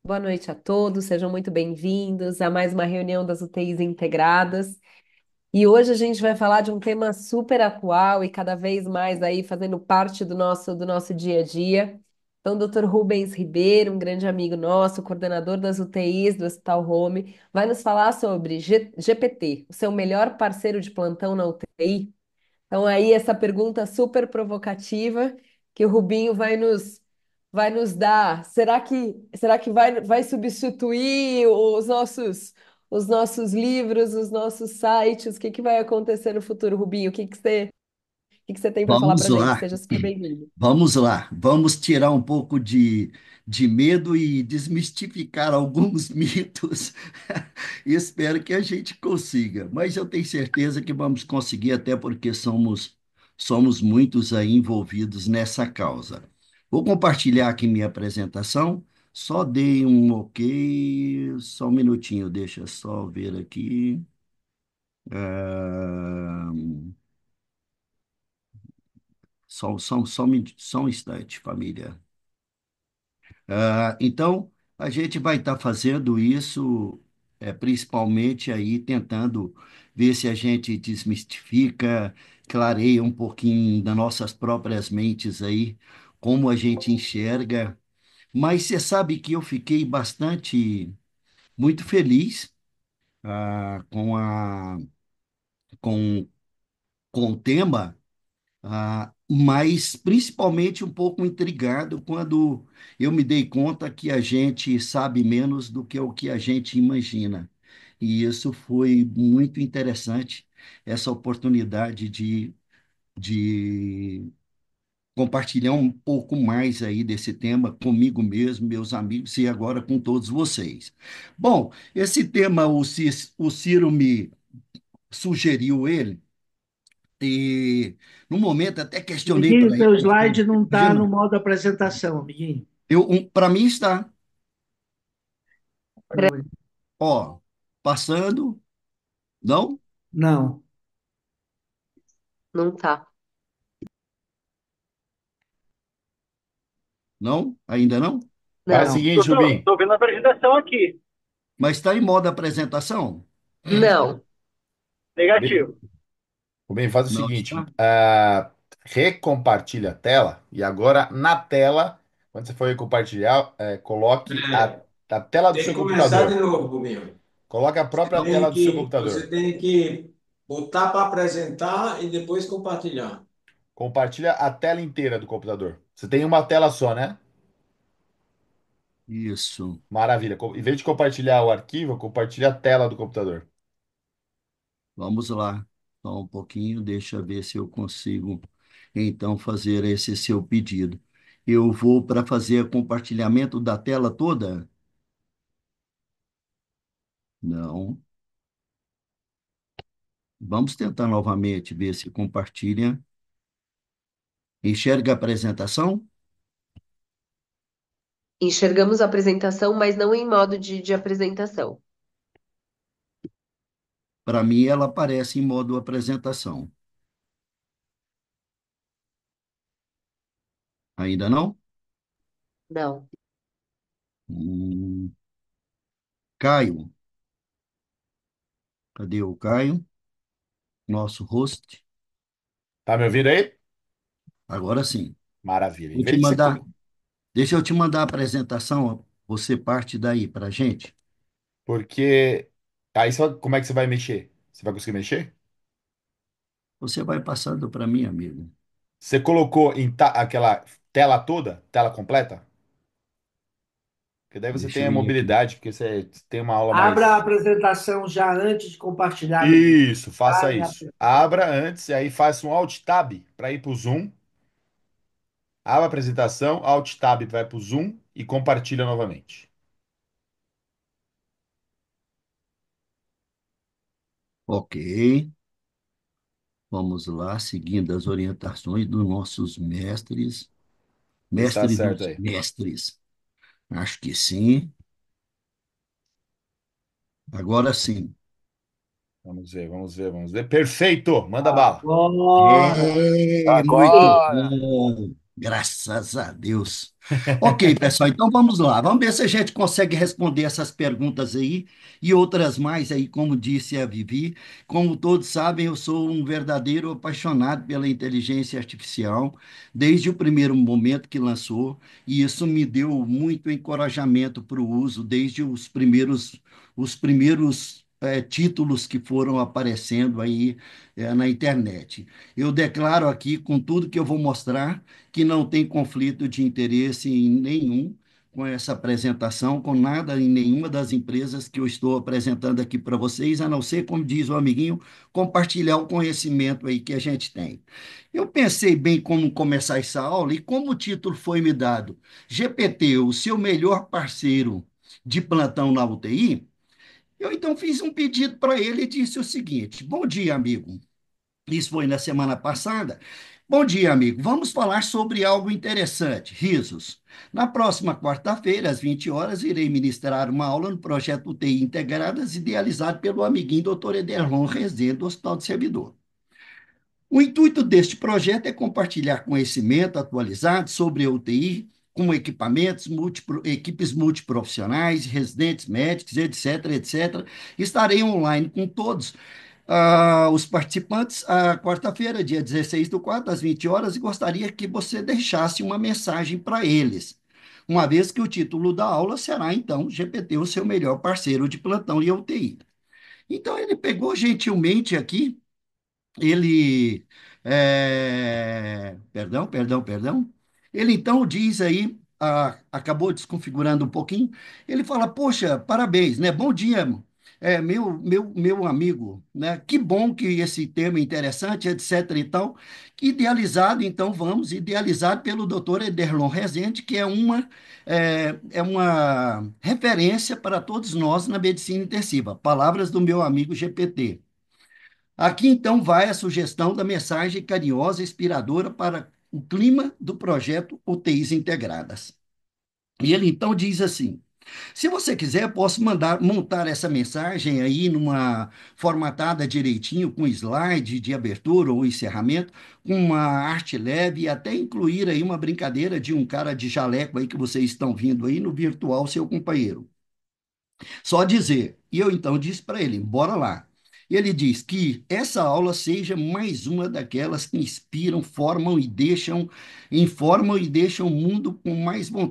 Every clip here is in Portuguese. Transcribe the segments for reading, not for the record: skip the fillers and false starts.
Boa noite a todos, sejam muito bem-vindos a mais uma reunião das UTIs integradas. E hoje a gente vai falar de um tema super atual e cada vez mais aí fazendo parte do nosso dia a dia. Então, o Dr. Rubens Ribeiro, um grande amigo nosso, coordenador das UTIs do Hospital Home, vai nos falar sobre GPT, o seu melhor parceiro de plantão na UTI. Então, aí, essa pergunta super provocativa que o Rubinho vai nos dar. Será que vai substituir os nossos livros, os nossos sites? O que que vai acontecer no futuro, Rubinho? O que que você tem para falar Vamos para a gente? lá, Seja super bem-vindo. vamos lá, vamos tirar um pouco de medo e desmistificar alguns mitos. E espero que a gente consiga, mas eu tenho certeza que vamos conseguir, até porque somos muitos aí envolvidos nessa causa. Vou compartilhar aqui minha apresentação, só dei um ok, só um minutinho, deixa eu só ver aqui. Ah, só um instante, família. Então, a gente vai estar fazendo isso, principalmente aí tentando ver se a gente desmistifica, clareia um pouquinho das nossas próprias mentes aí, como a gente enxerga. Mas você sabe que eu fiquei muito feliz, com, com o tema. Mas principalmente um pouco intrigado quando eu me dei conta que a gente sabe menos do que o que a gente imagina. E isso foi muito interessante, essa oportunidade de compartilhar um pouco mais aí desse tema comigo mesmo, meus amigos e agora com todos vocês. Bom, esse tema o Ciro me sugeriu ele. E no momento até questionei Amiguinho, para ele, teu porque, slide não está no imagina, modo apresentação, amiguinho. para mim está, Oi. ó, passando, não, Não, Não tá. não, ainda não, Faz o Não. não. seguinte, Rubim. Tô vendo a apresentação aqui. mas está em modo apresentação? Não. Negativo. Rubim, faz o Não seguinte, está? recompartilha a tela e agora na tela, quando você for compartilhar, coloque É, a tela do tem seu que começar de computador. novo, Rubinho. Coloque a própria tela do seu Você computador. tem que botar para apresentar e depois compartilhar. Compartilha a tela inteira do computador. Você tem uma tela só, né? Isso, Maravilha. Em vez de compartilhar o arquivo, compartilha a tela do computador. vamos lá, só um pouquinho, deixa eu ver se eu consigo, então, fazer esse seu pedido. Eu vou para fazer compartilhamento da tela toda? Não. Vamos tentar novamente ver se compartilha. Enxerga a apresentação? Enxergamos a apresentação, mas não em modo de apresentação. Para mim, ela aparece em modo apresentação. Ainda não? Não. Hum, Caio, cadê o Caio? Nosso host. Tá me ouvindo aí? Agora sim. Maravilha. Em Vou te vez de você... mandar, deixa eu te mandar a apresentação, você parte daí para a gente. Porque... Aí, como é que você vai mexer? Você vai conseguir mexer? Você vai passando para mim, amigo. Você colocou aquela tela toda, tela completa? Porque daí você Deixa tem eu a ir aqui. mobilidade, porque você tem uma aula Abra a mais. apresentação já antes de compartilhar, amiguinho. Isso, faça Vai isso. apertar. Abra antes e aí faça um Alt Tab para ir para o Zoom. Abra a apresentação, Alt Tab vai para o Zoom e compartilha novamente. Ok, vamos lá, seguindo as orientações dos nossos mestres, Vê se está mestre certo dos aí. mestres. Acho que sim. Agora sim. Vamos ver, vamos ver. Perfeito! Manda bala. Agora, É, muito Agora. bom. Graças a Deus. Ok, pessoal, então vamos lá. Vamos ver se a gente consegue responder essas perguntas aí e outras mais aí, como disse a Vivi. Como todos sabem, eu sou um verdadeiro apaixonado pela inteligência artificial, desde o primeiro momento que lançou, e isso me deu muito encorajamento para o uso, desde os primeiros títulos que foram aparecendo aí, na internet. Eu declaro aqui, com tudo que eu vou mostrar, que não tem conflito de interesse em nenhum com essa apresentação, com nada em nenhuma das empresas que eu estou apresentando aqui para vocês, a não ser, como diz o amiguinho, compartilhar o conhecimento aí que a gente tem. Eu pensei bem como começar essa aula e como o título foi me dado, GPT, o seu melhor parceiro de plantão na UTI, eu então fiz um pedido para ele e disse o seguinte: bom dia, amigo. Isso foi na semana passada. Bom dia, amigo. Vamos falar sobre algo interessante. Risos. Na próxima quarta-feira, às 20 horas, irei ministrar uma aula no projeto UTI Integradas, idealizado pelo amiguinho Dr. Ederlon Rezende, do Hospital do Servidor. O intuito deste projeto é compartilhar conhecimento atualizado sobre a UTI, com equipamentos, equipes multiprofissionais, residentes médicos, etc., etc. Estarei online com todos os participantes quarta-feira, dia 16/4, às 20 horas, e gostaria que você deixasse uma mensagem para eles, uma vez que o título da aula será, então, GPT, o seu melhor parceiro de plantão e UTI. Então, ele pegou gentilmente aqui, ele, perdão. Ele então diz aí, acabou desconfigurando um pouquinho. Ele fala: poxa, parabéns, né? Bom dia, meu amigo, né? Que bom que esse tema é interessante, etc. e tal. Idealizado, então, idealizado pelo doutor Ederlon Rezende, que é uma referência para todos nós na medicina intensiva. Palavras do meu amigo GPT. Aqui então vai a sugestão da mensagem carinhosa e inspiradora para o clima do projeto UTIs Integradas. E ele então diz assim: se você quiser, posso montar essa mensagem aí numa formatada direitinho, com slide de abertura ou encerramento, com uma arte leve e até incluir aí uma brincadeira de um cara de jaleco aí que vocês estão vindo aí no virtual, seu companheiro. Só dizer. E eu então disse para ele: bora lá. E ele diz que essa aula seja mais uma daquelas que inspiram, informam e deixam o mundo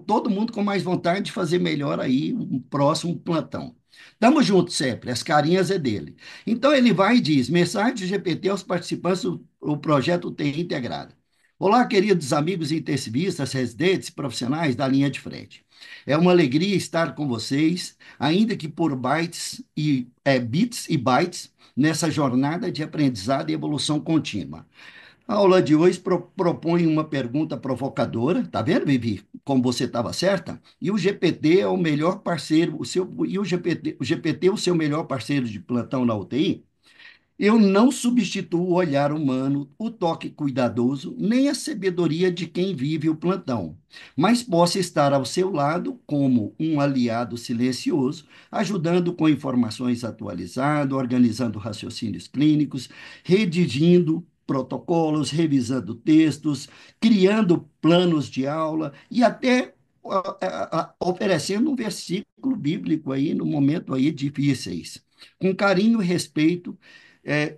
todo mundo com mais vontade de fazer melhor aí um próximo plantão. Tamo junto sempre, as carinhas é dele. Então ele vai e diz: mensagem do GPT aos participantes do projeto UTI Integrada. Olá, queridos amigos intensivistas, residentes e profissionais da linha de frente. É uma alegria estar com vocês, ainda que por bits e bytes, nessa jornada de aprendizado e evolução contínua. A aula de hoje propõe uma pergunta provocadora, tá vendo, Vivi? Como você estava certa? E o GPT é o melhor parceiro, o GPT é o seu melhor parceiro de plantão na UTI? Eu não substituo o olhar humano, o toque cuidadoso, nem a sabedoria de quem vive o plantão, mas posso estar ao seu lado como um aliado silencioso, ajudando com informações atualizadas, organizando raciocínios clínicos, redigindo protocolos, revisando textos, criando planos de aula e até oferecendo um versículo bíblico aí no momento aí difíceis. Com carinho e respeito,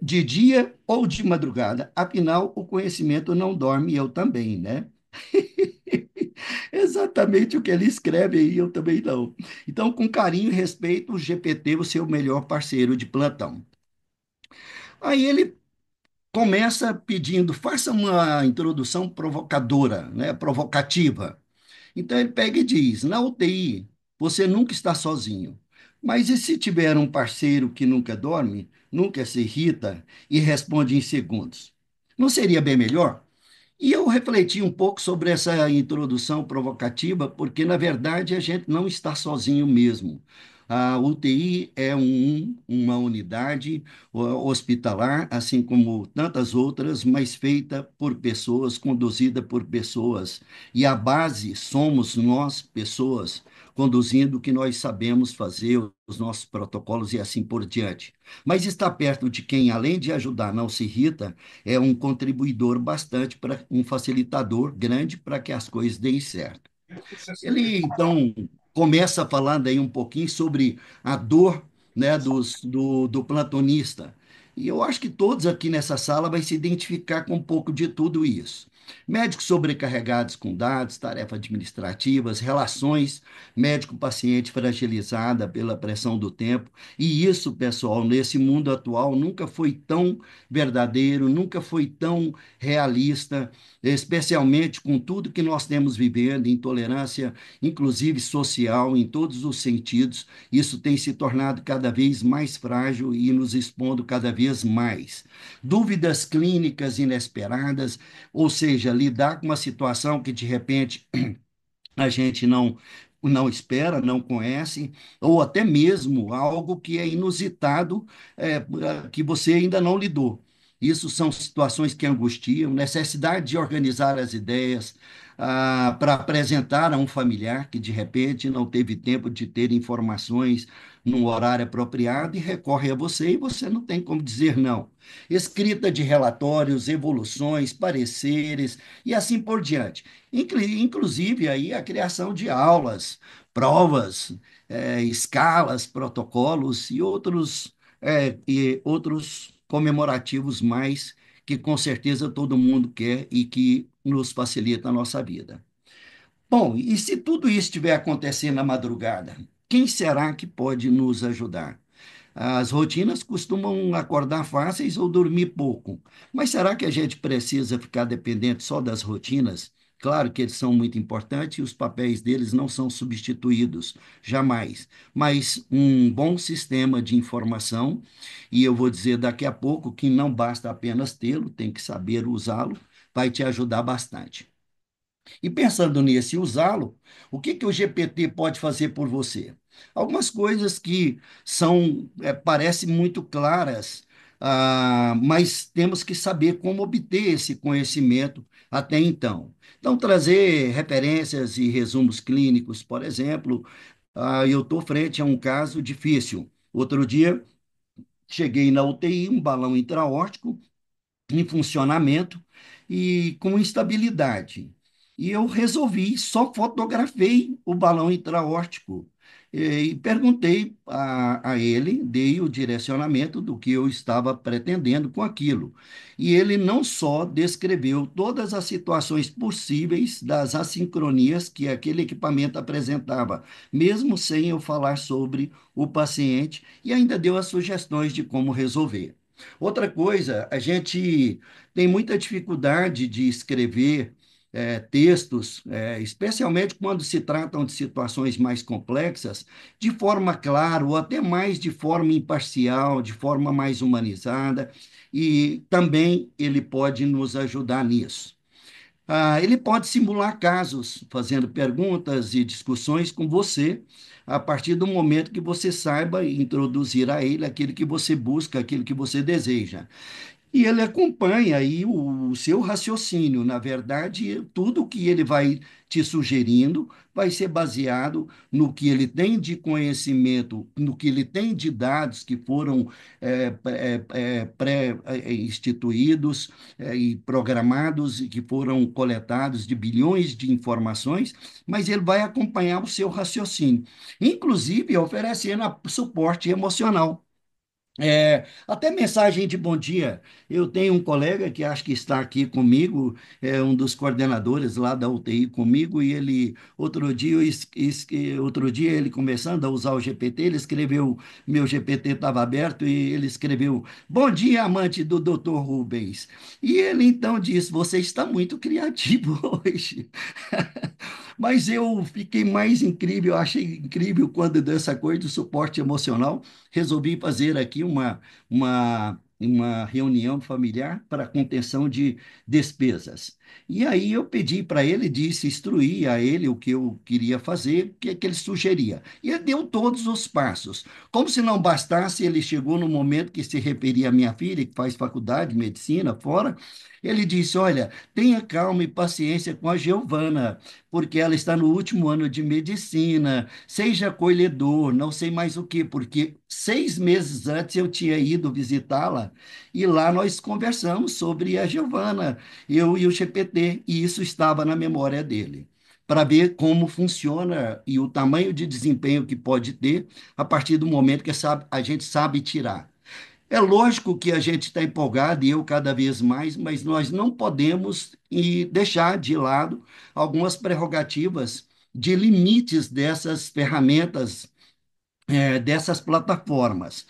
de dia ou de madrugada. Afinal, o conhecimento não dorme, eu também, né? Exatamente o que ele escreve aí, eu também não. Então, com carinho e respeito, o GPT, o seu melhor parceiro de plantão. Aí ele começa pedindo: faça uma introdução provocadora, né? Provocativa. Então ele pega e diz: na UTI, você nunca está sozinho. Mas e se tiver um parceiro que nunca dorme, nunca se irrita e responde em segundos? Não seria bem melhor? E eu refleti um pouco sobre essa introdução provocativa, porque, na verdade, a gente não está sozinho mesmo. A UTI é uma unidade hospitalar, assim como tantas outras, mas feita por pessoas, conduzida por pessoas. E a base somos nós, pessoas, conduzindo o que nós sabemos fazer, os nossos protocolos e assim por diante. Mas estar perto de quem, além de ajudar, não se irrita, é um contribuidor bastante, para um facilitador grande para que as coisas deem certo. Ele, então, começa falando aí um pouquinho sobre a dor, né, do plantonista. E eu acho que todos aqui nessa sala vai se identificar com um pouco de tudo isso. Médicos sobrecarregados com dados, tarefas administrativas, relações médico-paciente fragilizada pela pressão do tempo. E isso, pessoal, nesse mundo atual nunca foi tão verdadeiro, nunca foi tão realista, especialmente com tudo que nós temos vivendo, intolerância inclusive social, em todos os sentidos. Isso tem se tornado cada vez mais frágil e nos expondo cada vez mais. Dúvidas clínicas inesperadas, ou seja, lidar com uma situação que de repente a gente não espera, não conhece, ou até mesmo algo que é inusitado, que você ainda não lidou. Isso são situações que angustiam, necessidade de organizar as ideias, para apresentar a um familiar que de repente não teve tempo de ter informações num horário apropriado e recorre a você e você não tem como dizer não. Escrita de relatórios, evoluções, pareceres e assim por diante. Inclusive aí a criação de aulas, provas, escalas, protocolos e outros comemorativos mais que com certeza todo mundo quer e que nos facilita a nossa vida. Bom, e se tudo isso estiver acontecendo na madrugada, quem será que pode nos ajudar? As rotinas costumam acordar fáceis ou dormir pouco. Mas será que a gente precisa ficar dependente só das rotinas? Claro que eles são muito importantes e os papéis deles não são substituídos, jamais. Mas um bom sistema de informação, e eu vou dizer daqui a pouco que não basta apenas tê-lo, tem que saber usá-lo, vai te ajudar bastante. E pensando nisso e usá-lo, o que que o GPT pode fazer por você? Algumas coisas que parecem muito claras, mas temos que saber como obter esse conhecimento até então. Então, trazer referências e resumos clínicos, por exemplo, eu estou frente a um caso difícil. Outro dia, cheguei na UTI, um balão intraórtico, em funcionamento e com instabilidade. E eu resolvi, só fotografei o balão intraórtico e perguntei a ele, dei o direcionamento do que eu estava pretendendo com aquilo. E ele não só descreveu todas as situações possíveis das assincronias que aquele equipamento apresentava, mesmo sem eu falar sobre o paciente, e ainda deu as sugestões de como resolver. Outra coisa, a gente tem muita dificuldade de escrever textos, especialmente quando se tratam de situações mais complexas, de forma clara ou até mais de forma imparcial, de forma mais humanizada, e também ele pode nos ajudar nisso. Ele pode simular casos, fazendo perguntas e discussões com você, a partir do momento que você saiba introduzir a ele aquilo que você busca, aquilo que você deseja. E ele acompanha aí o seu raciocínio. Na verdade, tudo que ele vai te sugerindo vai ser baseado no que ele tem de conhecimento, no que ele tem de dados que foram pré-instituídos e programados e que foram coletados de bilhões de informações, mas ele vai acompanhar o seu raciocínio, inclusive oferecendo suporte emocional. Até mensagem de bom dia. Eu tenho um colega que acho que está aqui comigo, é um dos coordenadores lá da UTI comigo, e ele, outro dia ele começando a usar o GPT, ele escreveu, meu GPT estava aberto, e ele escreveu, bom dia, amante do Dr. Rubens. E ele então disse, você está muito criativo hoje. Mas eu fiquei mais incrível, achei incrível quando dessa coisa do suporte emocional, resolvi fazer aqui uma reunião familiar para contenção de despesas. E aí eu pedi para ele, disse, instruí a ele o que eu queria fazer, o que, é que ele sugeria. E ele deu todos os passos. Como se não bastasse, ele chegou no momento que se referia à minha filha, que faz faculdade de medicina fora. Ele disse: Olha, tenha calma e paciência com a Giovana, porque ela está no último ano de medicina. Seja acolhedor, não sei mais o quê, porque 6 meses antes eu tinha ido visitá-la e lá nós conversamos sobre a Giovana, eu e o GPT, e isso estava na memória dele. Para ver como funciona e o tamanho de desempenho que pode ter a partir do momento que a gente sabe tirar. É lógico que a gente está empolgado, e eu cada vez mais, mas nós não podemos deixar de lado algumas prerrogativas de limites dessas ferramentas, dessas plataformas.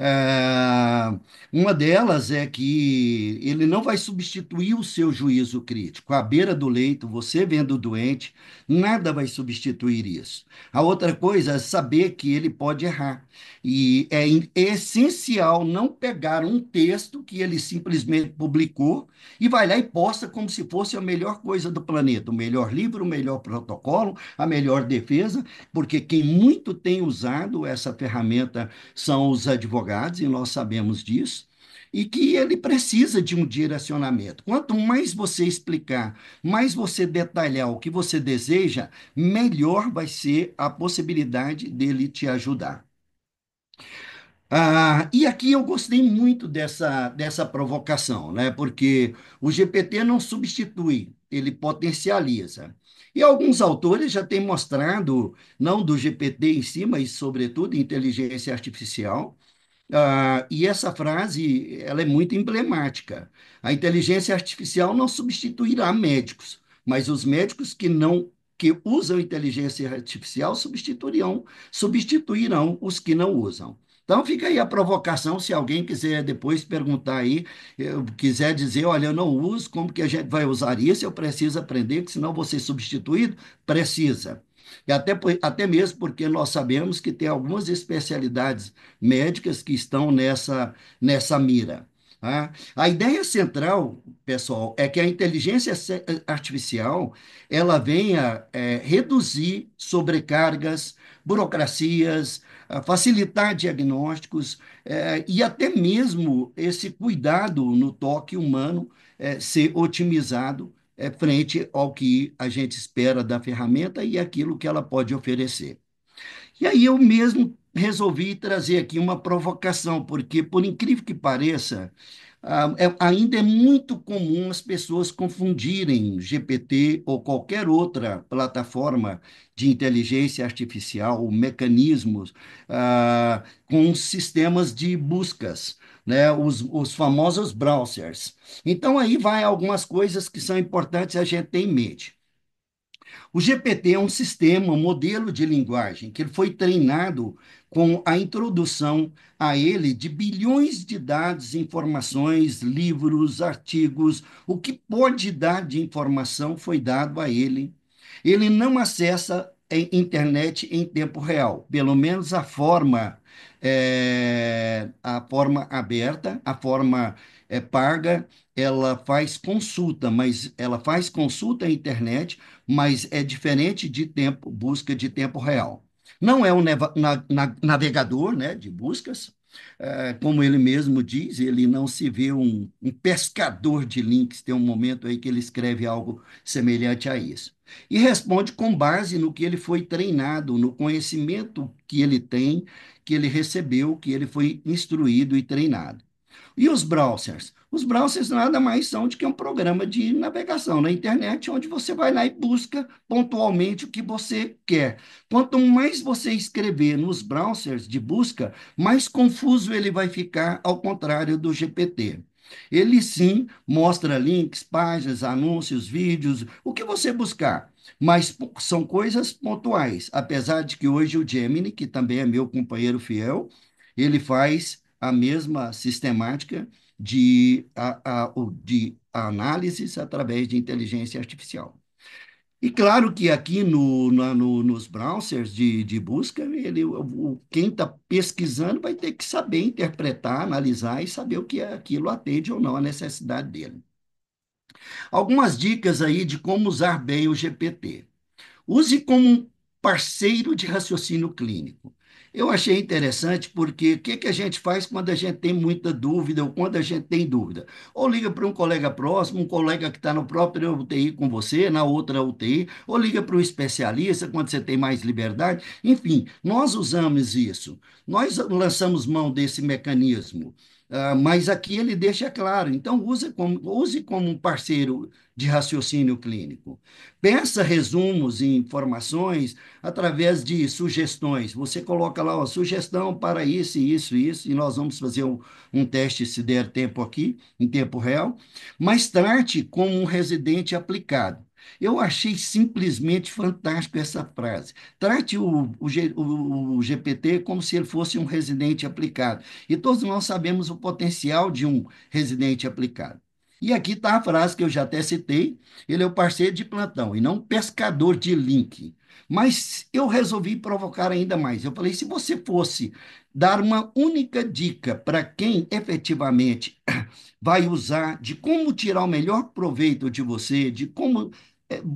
É, uma delas é que ele não vai substituir o seu juízo crítico. À beira do leito, você vendo o doente, nada vai substituir isso. A outra coisa é saber que ele pode errar. E é essencial não pegar um texto que ele simplesmente publicou e vai lá e posta como se fosse a melhor coisa do planeta, o melhor livro, o melhor protocolo, a melhor defesa, porque quem muito tem usado essa ferramenta são os advogados, e nós sabemos disso, e que ele precisa de um direcionamento. Quanto mais você explicar, mais você detalhar o que você deseja, melhor vai ser a possibilidade dele te ajudar. E aqui eu gostei muito dessa provocação, né? Porque o GPT não substitui, ele potencializa. E alguns autores já têm mostrado, não do GPT em si, mas sobretudo inteligência artificial, e essa frase, ela é muito emblemática. A inteligência artificial não substituirá médicos, mas os médicos que usam inteligência artificial substituirão os que não usam. Então fica aí a provocação, se alguém quiser depois perguntar aí, quiser dizer, olha, eu não uso, como que a gente vai usar isso? Eu preciso aprender, que senão vou ser substituído? Precisa. E até mesmo porque nós sabemos que tem algumas especialidades médicas que estão nessa mira. Tá? A ideia central, pessoal, é que a inteligência artificial ela venha reduzir sobrecargas, burocracias, facilitar diagnósticos, e até mesmo esse cuidado no toque humano ser otimizado frente ao que a gente espera da ferramenta e aquilo que ela pode oferecer. E aí eu mesmo resolvi trazer aqui uma provocação, porque, por incrível que pareça, ainda é muito comum as pessoas confundirem GPT ou qualquer outra plataforma de inteligência artificial, ou mecanismos, com sistemas de buscas, né? Os famosos browsers. Então, aí vai algumas coisas que são importantes a gente ter em mente. O GPT é um sistema, um modelo de linguagem que ele foi treinado com a introdução a ele de bilhões de dados, informações, livros, artigos. O que pode dar de informação foi dado a ele. Ele não acessa a internet em tempo real, pelo menos a forma aberta, a forma paga, ela faz consulta, mas ela faz consulta à internet, mas é diferente de busca de tempo real. Não é um navegador, né, de buscas, como ele mesmo diz, ele não se vê um pescador de links, tem um momento aí que ele escreve algo semelhante a isso. E responde com base no que ele foi treinado, no conhecimento que ele tem, que ele recebeu, que ele foi instruído e treinado. E os browsers? Os browsers nada mais são do que um programa de navegação na internet, onde você vai lá e busca pontualmente o que você quer. Quanto mais você escrever nos browsers de busca, mais confuso ele vai ficar, ao contrário do GPT. Ele sim mostra links, páginas, anúncios, vídeos, o que você buscar. Mas são coisas pontuais, apesar de que hoje o Gemini, que também é meu companheiro fiel, ele faz a mesma sistemática de análises através de inteligência artificial. E claro que aqui nos browsers de busca, quem está pesquisando vai ter que saber interpretar, analisar e saber o que é aquilo atende ou não à necessidade dele. Algumas dicas aí de como usar bem o GPT. Use como um parceiro de raciocínio clínico. Eu achei interessante porque o que que a gente faz quando a gente tem muita dúvida ou quando a gente tem dúvida? Ou liga para um colega próximo, um colega que está no próprio UTI com você, na outra UTI, ou liga para um especialista quando você tem mais liberdade. Enfim, nós usamos isso. Nós lançamos mão desse mecanismo. Mas aqui ele deixa claro. Então, use como um parceiro de raciocínio clínico. Peça resumos e informações através de sugestões. Você coloca lá, ó, sugestão para isso, isso, isso, e nós vamos fazer um teste, se der tempo aqui, em tempo real, mas trate como um residente aplicado. Eu achei simplesmente fantástico essa frase. Trate o GPT como se ele fosse um residente aplicado. E todos nós sabemos o potencial de um residente aplicado. E aqui está a frase que eu já até citei, ele é o parceiro de plantão e não pescador de link. Mas eu resolvi provocar ainda mais. Eu falei, se você fosse dar uma única dica para quem efetivamente vai usar de como tirar o melhor proveito de você, de como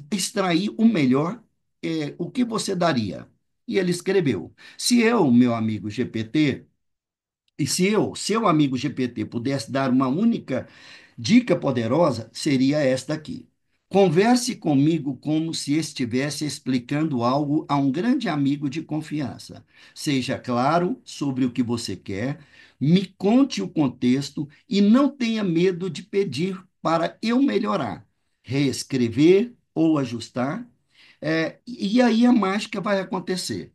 extrair o melhor, o que você daria? E ele escreveu: se eu, meu amigo GPT, e se eu, seu amigo GPT, pudesse dar uma única dica poderosa, seria esta aqui. Converse comigo como se estivesse explicando algo a um grande amigo de confiança. Seja claro sobre o que você quer, me conte o contexto e não tenha medo de pedir para eu melhorar, reescrever ou ajustar. E aí a mágica vai acontecer.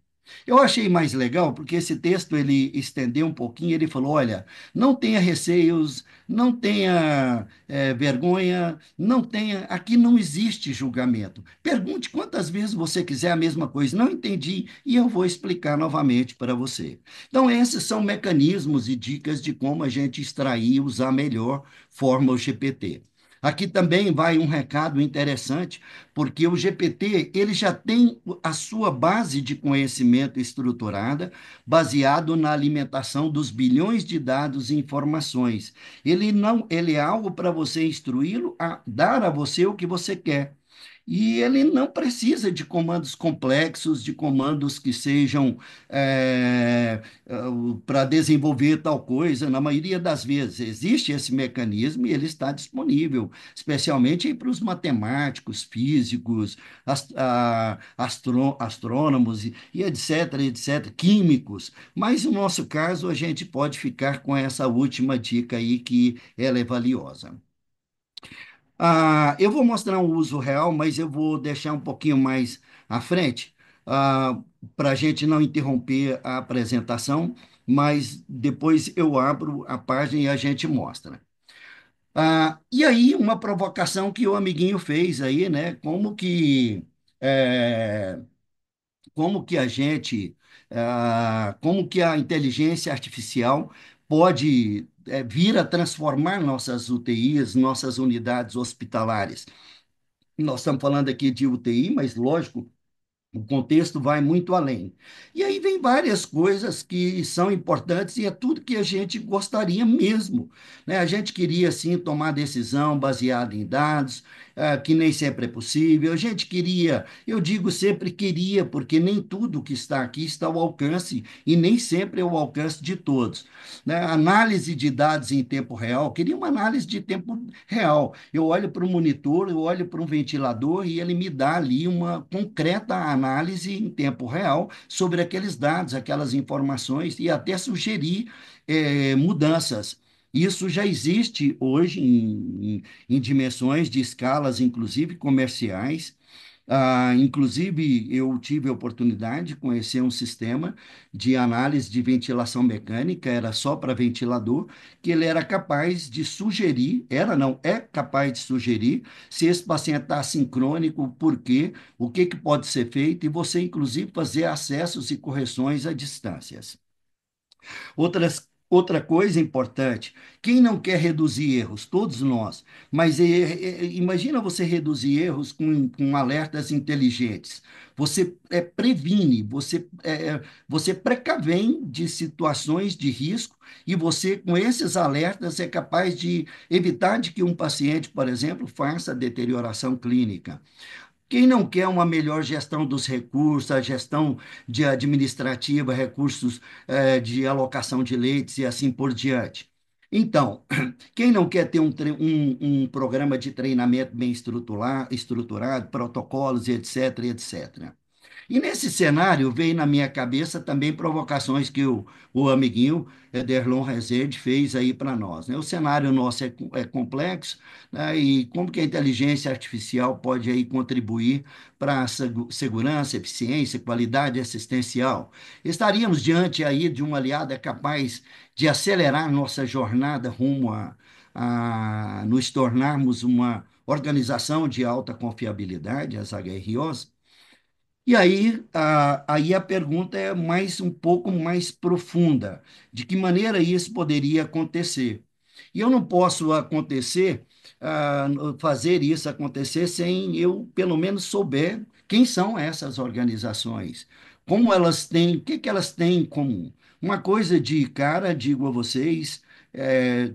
Eu achei mais legal porque esse texto ele estendeu um pouquinho, ele falou, olha, não tenha receios, não tenha vergonha, não tenha, aqui não existe julgamento. Pergunte quantas vezes você quiser a mesma coisa, não entendi e eu vou explicar novamente para você. Então esses são mecanismos e dicas de como a gente extrair e usar melhor forma o GPT. Aqui também vai um recado interessante, porque o GPT ele já tem a sua base de conhecimento estruturada, baseado na alimentação dos bilhões de dados e informações. Ele é algo para você instruí-lo a dar a você o que você quer. E ele não precisa de comandos complexos, de comandos que sejam para desenvolver tal coisa. Na maioria das vezes existe esse mecanismo e ele está disponível, especialmente para os matemáticos, físicos, astrônomos e etc, etc, químicos. Mas no nosso caso, a gente pode ficar com essa última dica aí que ela é valiosa. Eu vou mostrar um uso real, mas eu vou deixar um pouquinho mais à frente, para a gente não interromper a apresentação, mas depois eu abro a página e a gente mostra. E aí, uma provocação que o amiguinho fez aí, né? É, como que a inteligência artificial pode vir a transformar nossas UTIs, nossas unidades hospitalares. Nós estamos falando aqui de UTI, mas lógico, o contexto vai muito além. E aí vem várias coisas que são importantes e é tudo que a gente gostaria mesmo, né? A gente queria, sim, tomar decisão baseada em dados, que nem sempre é possível. A gente queria, eu digo sempre queria, porque nem tudo que está aqui está ao alcance e nem sempre é ao alcance de todos, né? Análise de dados em tempo real, queria uma análise de tempo real. Eu olho para o monitor, eu olho para um ventilador e ele me dá ali uma concreta análise em tempo real sobre aqueles dados, aquelas informações e até sugerir mudanças. Isso já existe hoje em dimensões de escalas, inclusive comerciais. Inclusive, eu tive a oportunidade de conhecer um sistema de análise de ventilação mecânica, era só para ventilador, que ele era capaz de sugerir, era não, é capaz de sugerir se esse paciente está sincrônico, por quê, o que que pode ser feito, e você, inclusive, fazer acessos e correções a distâncias. Outras Outra coisa importante, quem não quer reduzir erros? Todos nós. Mas imagina você reduzir erros com alertas inteligentes. Você previne, você precavém de situações de risco e você, com esses alertas, é capaz de evitar de que um paciente, por exemplo, faça deterioração clínica. Quem não quer uma melhor gestão dos recursos, a gestão de administrativa, recursos de alocação de leitos e assim por diante? Então, quem não quer ter um programa de treinamento bem estruturado, protocolos, etc, etc. E nesse cenário veio na minha cabeça também provocações que o amiguinho Derlon Rezende fez aí para nós, né? O cenário nosso é complexo, né? E como que a inteligência artificial pode aí contribuir para a segurança, eficiência, qualidade assistencial? Estaríamos diante aí de uma aliada capaz de acelerar nossa jornada rumo a nos tornarmos uma organização de alta confiabilidade, as HROs? E aí, aí a pergunta é mais um pouco mais profunda. De que maneira isso poderia acontecer? E eu não posso fazer isso acontecer sem eu, pelo menos, souber quem são essas organizações, como elas têm, o que que elas têm em comum. Uma coisa de cara, digo a vocês,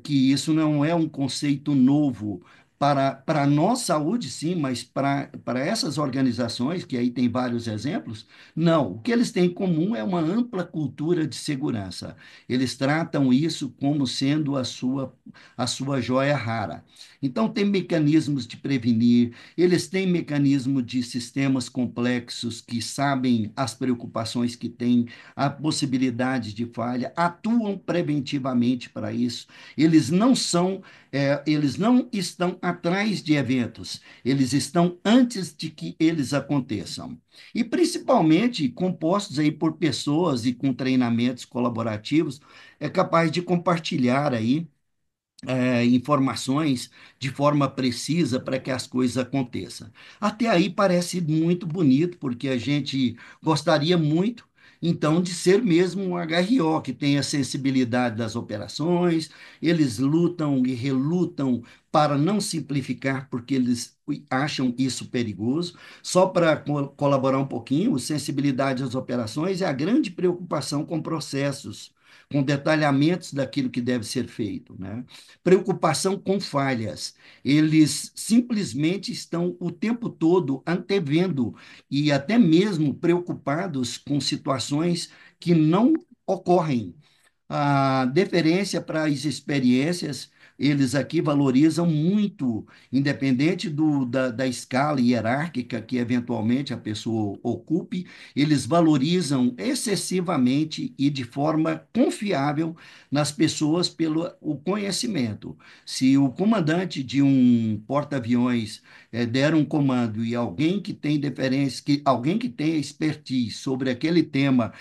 que isso não é um conceito novo para a nossa saúde, sim, mas para essas organizações, que aí tem vários exemplos, não. O que eles têm em comum é uma ampla cultura de segurança. Eles tratam isso como sendo a sua joia rara. Então, tem mecanismos de prevenir, eles têm mecanismo de sistemas complexos que sabem as preocupações que têm, a possibilidade de falha, atuam preventivamente para isso. Eles não estão atrás de eventos, eles estão antes de que eles aconteçam. E principalmente compostos aí por pessoas e com treinamentos colaborativos, é capaz de compartilhar aí informações de forma precisa para que as coisas aconteçam. Até aí parece muito bonito, porque a gente gostaria muito, então, de ser mesmo um HRO, que tem a sensibilidade das operações, eles lutam e relutam para não simplificar, porque eles acham isso perigoso. Só para colaborar um pouquinho, sensibilidade às operações é a grande preocupação com processos, com detalhamentos daquilo que deve ser feito, né? Preocupação com falhas. Eles simplesmente estão o tempo todo antevendo e até mesmo preocupados com situações que não ocorrem. A deferência para as experiências, eles aqui valorizam muito, independente da escala hierárquica que eventualmente a pessoa ocupe, eles valorizam excessivamente e de forma confiável nas pessoas pelo o conhecimento. Se o comandante de um porta-aviões der um comando e alguém que tem deferência, alguém que tem expertise sobre aquele tema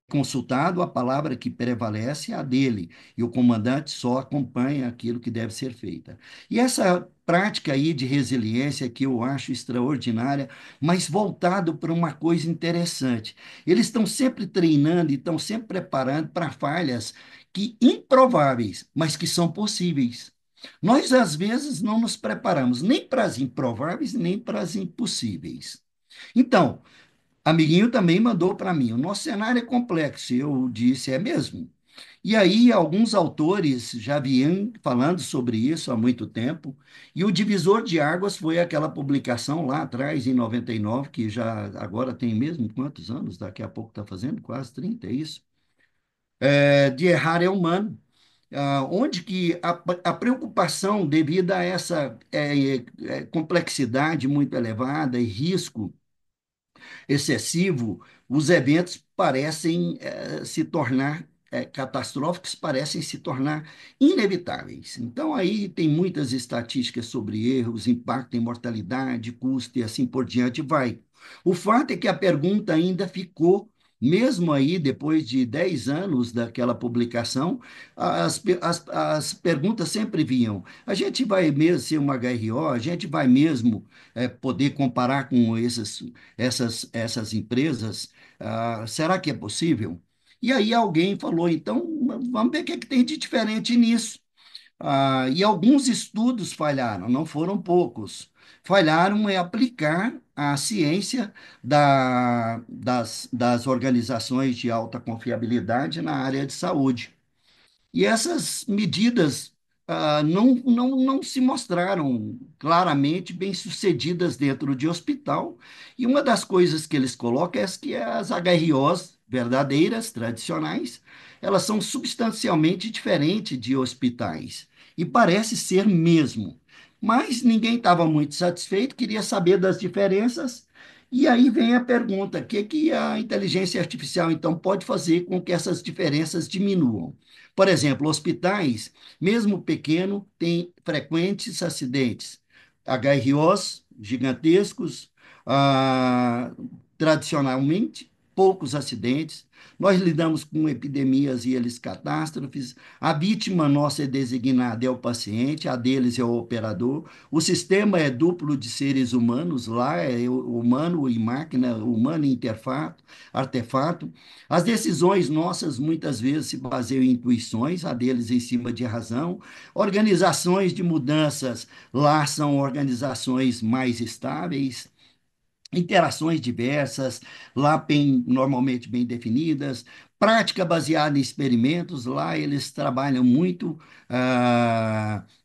consultado, a palavra que prevalece é a dele, e o comandante só acompanha aquilo que deve ser feito. E essa prática aí de resiliência que eu acho extraordinária, mas voltado para uma coisa interessante. Eles estão sempre treinando e estão sempre preparando para falhas que improváveis, mas que são possíveis. Nós, às vezes, não nos preparamos nem para as improváveis, nem para as impossíveis. Então, amiguinho também mandou para mim. O nosso cenário é complexo. Eu disse, é mesmo? E aí, alguns autores já vinham falando sobre isso há muito tempo, e o divisor de águas foi aquela publicação lá atrás, em 99, que já agora tem mesmo quantos anos? Daqui a pouco está fazendo quase 30, é isso? De errar é humano. Onde que a preocupação devido a essa complexidade muito elevada e risco excessivo, os eventos parecem se tornar catastróficos, parecem se tornar inevitáveis. Então, aí tem muitas estatísticas sobre erros, impacto em mortalidade, custo e assim por diante vai. O fato é que a pergunta ainda ficou, mesmo aí, depois de 10 anos daquela publicação, as perguntas sempre vinham. A gente vai mesmo ser uma HRO? A gente vai mesmo poder comparar com essas empresas? Será que é possível? E aí alguém falou, então, vamos ver o que é que tem de diferente nisso. E alguns estudos falharam, não foram poucos. Falharam em aplicar a ciência das organizações de alta confiabilidade na área de saúde. E essas medidas não se mostraram claramente bem-sucedidas dentro de hospital. E uma das coisas que eles colocam é que as HROs verdadeiras, tradicionais, elas são substancialmente diferentes de hospitais. E parece ser mesmo. Mas ninguém estava muito satisfeito, queria saber das diferenças. E aí vem a pergunta: o que que a inteligência artificial, então, pode fazer com que essas diferenças diminuam? Por exemplo, hospitais, mesmo pequeno, têm frequentes acidentes. HROs gigantescos, ah, tradicionalmente, poucos acidentes. Nós lidamos com epidemias e eles catástrofes. A vítima nossa é designada é o paciente, a deles é o operador. O sistema é duplo de seres humanos, lá é humano e máquina, humano e artefato. As decisões nossas muitas vezes se baseiam em intuições, a deles em cima de razão. Organizações de mudanças lá são organizações mais estáveis. Interações diversas, lá bem, normalmente bem definidas. Prática baseada em experimentos, lá eles trabalham muito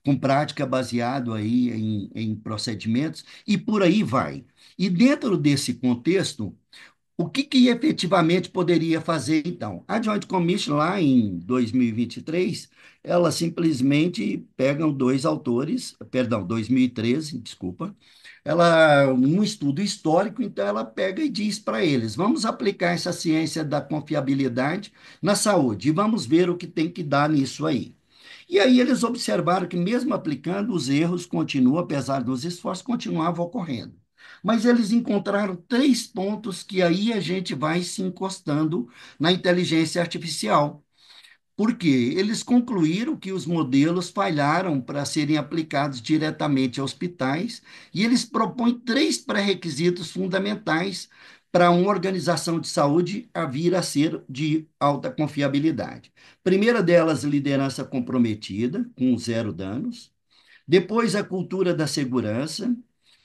com prática baseada aí em procedimentos, e por aí vai. E dentro desse contexto, o que que efetivamente poderia fazer, então? A Joint Commission, lá em 2023, ela simplesmente pegam dois autores, perdão, 2013, desculpa, um estudo histórico, então ela pega e diz para eles: vamos aplicar essa ciência da confiabilidade na saúde e vamos ver o que tem que dar nisso aí. E aí eles observaram que, mesmo aplicando, os erros continuam, apesar dos esforços, continuavam ocorrendo. Mas eles encontraram três pontos que aí a gente vai se encostando na inteligência artificial. Por quê? Eles concluíram que os modelos falharam para serem aplicados diretamente a hospitais e eles propõem três pré-requisitos fundamentais para uma organização de saúde a vir a ser de alta confiabilidade. Primeira delas, liderança comprometida, com zero danos. Depois, a cultura da segurança,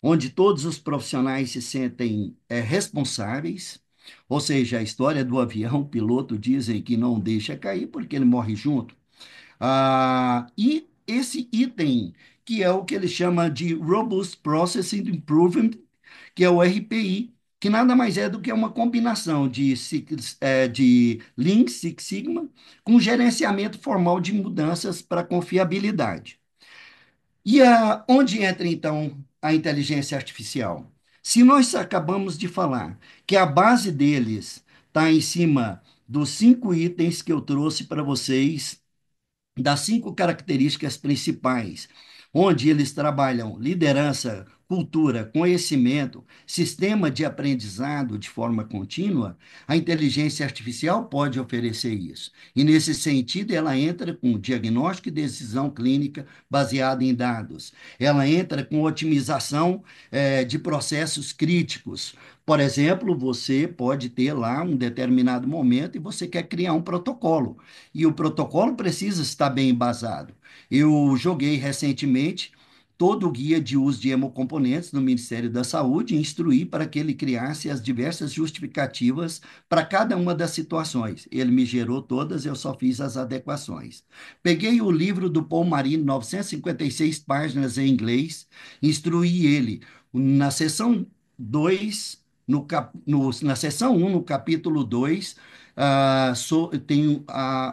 onde todos os profissionais se sentem responsáveis, ou seja, a história do avião, o piloto dizem que não deixa cair porque ele morre junto. E esse item, que é o que ele chama de Robust Process Improvement, que é o RPI, que nada mais é do que uma combinação de Lean Six Sigma com gerenciamento formal de mudanças para confiabilidade. Onde entra, então, a inteligência artificial? Se nós acabamos de falar que a base deles está em cima dos 5 itens que eu trouxe para vocês, das 5 características principais, onde eles trabalham liderança, cultura, conhecimento, sistema de aprendizado de forma contínua, a inteligência artificial pode oferecer isso. E, nesse sentido, ela entra com diagnóstico e decisão clínica baseada em dados. Ela entra com otimização de processos críticos. Por exemplo, você pode ter lá um determinado momento e você quer criar um protocolo e o protocolo precisa estar bem embasado. Eu joguei recentemente todo o guia de uso de hemocomponentes no Ministério da Saúde e instruí para que ele criasse as diversas justificativas para cada uma das situações. Ele me gerou todas, eu só fiz as adequações. Peguei o livro do Paul Marino, 956 páginas em inglês, instruí ele na seção 2, na seção 1, no capítulo 2, tem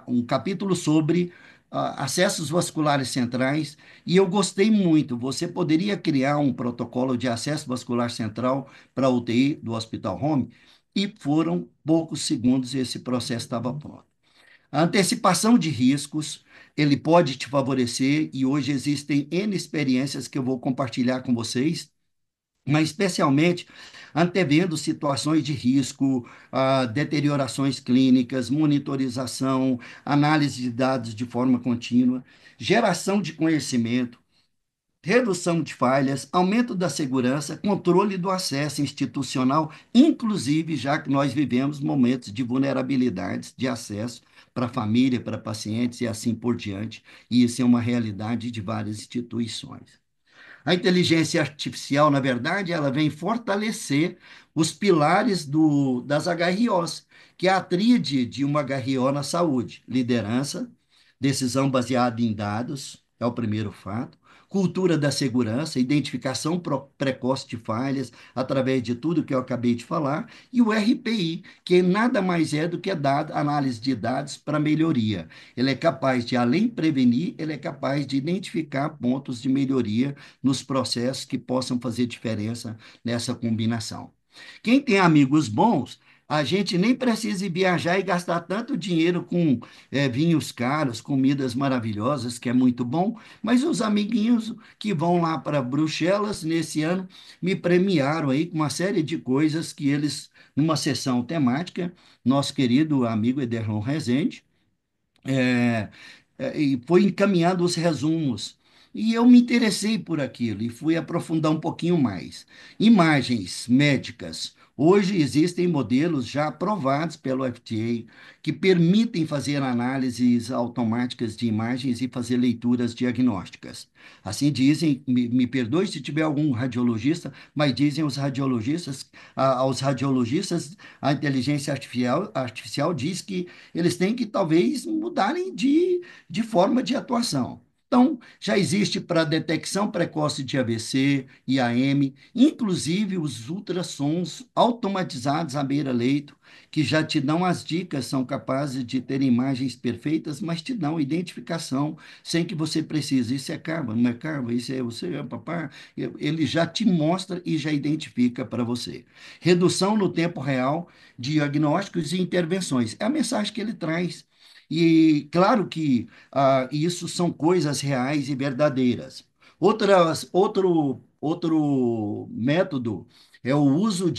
um capítulo sobre acessos vasculares centrais, e eu gostei muito. Você poderia criar um protocolo de acesso vascular central para a UTI do Hospital Home, e foram poucos segundos e esse processo estava pronto. A antecipação de riscos, ele pode te favorecer, e hoje existem N experiências que eu vou compartilhar com vocês, mas especialmente antevendo situações de risco, deteriorações clínicas, monitorização, análise de dados de forma contínua, geração de conhecimento. redução de falhas, aumento da segurança, controle do acesso institucional, inclusive já que nós vivemos momentos de vulnerabilidades de acesso para a família, para pacientes e assim por diante, e isso é uma realidade de várias instituições. A inteligência artificial, na verdade, ela vem fortalecer os pilares das HROs, que é a tríade de uma HRO na saúde: liderança, decisão baseada em dados, é o primeiro fato, cultura da segurança, identificação precoce de falhas através de tudo que eu acabei de falar, e o RPI, que nada mais é do que análise de dados para melhoria. Ele é capaz de, além de prevenir, ele é capaz de identificar pontos de melhoria nos processos que possam fazer diferença nessa combinação. Quem tem amigos bons, a gente nem precisa viajar e gastar tanto dinheiro com vinhos caros, comidas maravilhosas, que é muito bom, mas os amiguinhos que vão lá para Bruxelas nesse ano me premiaram aí com uma série de coisas que eles, numa sessão temática, nosso querido amigo Ederlon Rezende, é, e foi encaminhando os resumos. E eu me interessei por aquilo e fui aprofundar um pouquinho mais. Imagens médicas. Hoje existem modelos já aprovados pelo FDA que permitem fazer análises automáticas de imagens e fazer leituras diagnósticas. Assim dizem, me perdoe se tiver algum radiologista, mas dizem os radiologistas, aos radiologistas, a inteligência artificial diz que eles têm que talvez mudarem de forma de atuação. Então, já existe para detecção precoce de AVC e AM, inclusive os ultrassons automatizados à beira-leito, que já te dão as dicas, são capazes de ter imagens perfeitas, mas te dão identificação sem que você precise. Isso é carva, não é carva, isso é você, é papá. Ele já te mostra e já identifica para você. Redução no tempo real diagnósticos e intervenções. É a mensagem que ele traz. E claro que isso são coisas reais e verdadeiras. Outro método é o uso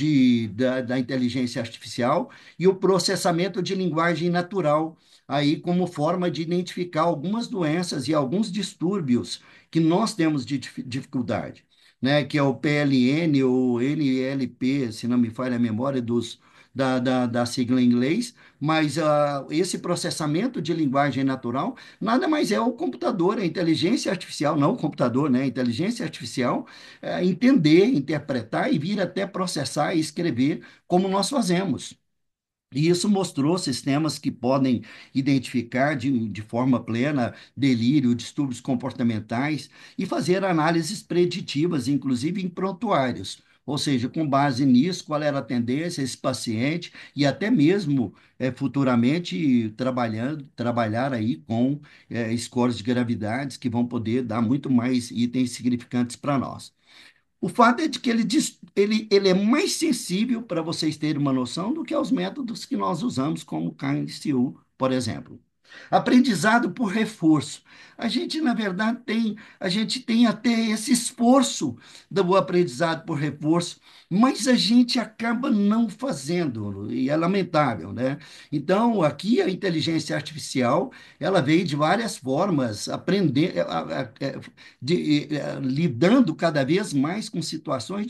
da inteligência artificial e o processamento de linguagem natural, aí como forma de identificar algumas doenças e alguns distúrbios que nós temos de dificuldade, né? Que é o PLN ou NLP, se não me falha a memória da sigla em inglês, mas esse processamento de linguagem natural nada mais é o computador, a inteligência artificial, não o computador, né? A inteligência artificial entender, interpretar e vir até processar e escrever como nós fazemos. E isso mostrou sistemas que podem identificar de forma plena delírio, distúrbios comportamentais e fazer análises preditivas, inclusive em prontuários. Ou seja, com base nisso, qual era a tendência, esse paciente, e até mesmo futuramente trabalhar aí com scores de gravidades que vão poder dar muito mais itens significantes para nós. O fato é de que ele é mais sensível, para vocês terem uma noção, do que aos métodos que nós usamos, como o KNCU, por exemplo. Aprendizado por reforço. A gente tem até esse esforço do aprendizado por reforço, mas a gente acaba não fazendo, e é lamentável, né? Então, aqui a inteligência artificial, ela veio de várias formas, lidando cada vez mais com situações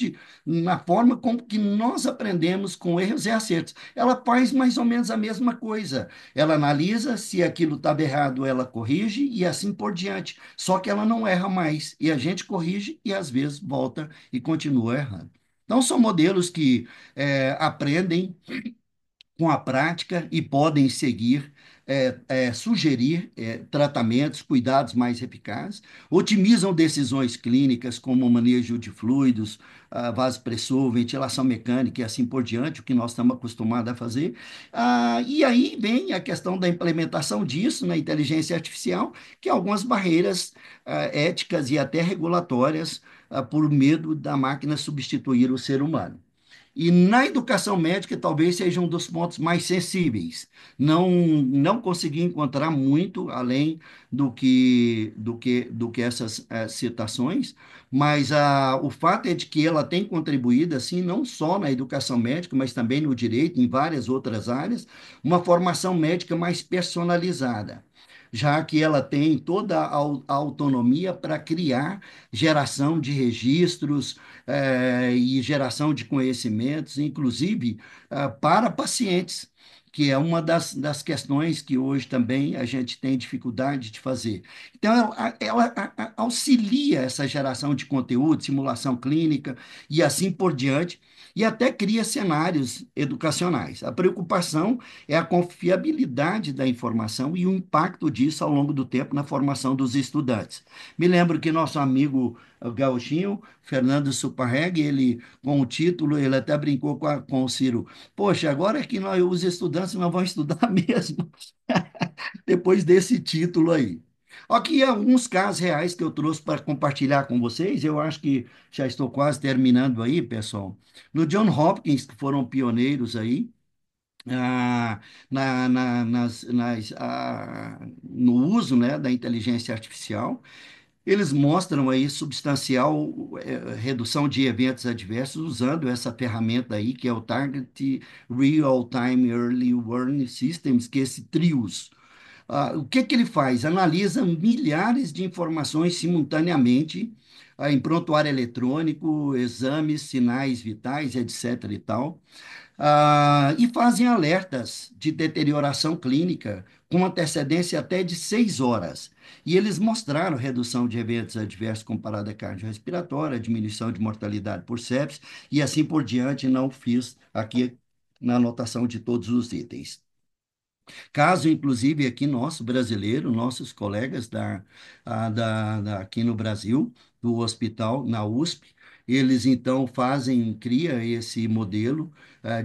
na forma como que nós aprendemos com erros e acertos. Ela faz mais ou menos a mesma coisa. Ela analisa se aquilo estava errado, ela corrige e assim por diante. Só que ela não erra mais. E a gente corrige e às vezes volta e continua errando. Então, são modelos que aprendem com a prática e podem seguir, sugerir tratamentos, cuidados mais eficazes, otimizam decisões clínicas como o manejo de fluidos, vasopressor, ventilação mecânica e assim por diante, o que nós estamos acostumados a fazer. E aí vem a questão da implementação disso na inteligência artificial, que algumas barreiras éticas e até regulatórias por medo da máquina substituir o ser humano. E na educação médica, talvez seja um dos pontos mais sensíveis. Não consegui encontrar muito além do que essas citações, mas o fato é de que ela tem contribuído, assim, não só na educação médica, mas também no direito, em várias outras áreas, uma formação médica mais personalizada. já que ela tem toda a autonomia para criar geração de registros, e geração de conhecimentos, inclusive para pacientes, que é uma das questões que hoje também a gente tem dificuldade de fazer. Então, ela auxilia essa geração de conteúdo, simulação clínica e assim por diante, e até cria cenários educacionais. A preocupação é a confiabilidade da informação e o impacto disso ao longo do tempo na formação dos estudantes. Me lembro que nosso amigo gauchinho, Fernando Suparreg, ele, com o título, ele até brincou com o Ciro. Poxa, agora é que os estudantes não vão estudar mesmo, depois desse título aí. Aqui alguns casos reais que eu trouxe para compartilhar com vocês. Eu acho que já estou quase terminando aí, pessoal. No John Hopkins, que foram pioneiros aí, ah, no uso, né, da inteligência artificial. Eles mostram aí substancial redução de eventos adversos usando essa ferramenta aí, que é o Target Real-Time Early Warning Systems, que é esse TRIOS. O que que ele faz? Analisa milhares de informações simultaneamente, em prontuário eletrônico, exames, sinais vitais, etc. e tal, e fazem alertas de deterioração clínica com antecedência até de 6 horas. E eles mostraram redução de eventos adversos comparado à cardiorrespiratória, diminuição de mortalidade por sepsis e assim por diante. Não fiz aqui na anotação de todos os itens. Caso, inclusive, aqui nosso brasileiro, nossos colegas aqui no Brasil, do hospital, na USP, eles então cria esse modelo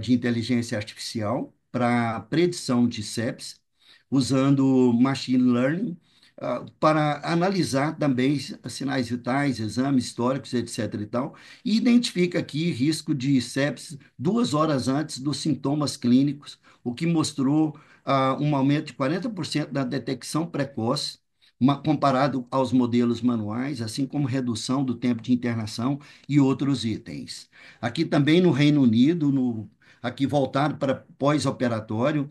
de inteligência artificial para predição de sepsis, usando machine learning, para analisar também sinais vitais, exames históricos, etc. e tal, e identifica aqui risco de sepsis 2 horas antes dos sintomas clínicos, o que mostrou um aumento de 40% da detecção precoce, comparado aos modelos manuais, assim como redução do tempo de internação e outros itens. Aqui também no Reino Unido, aqui voltado para pós-operatório,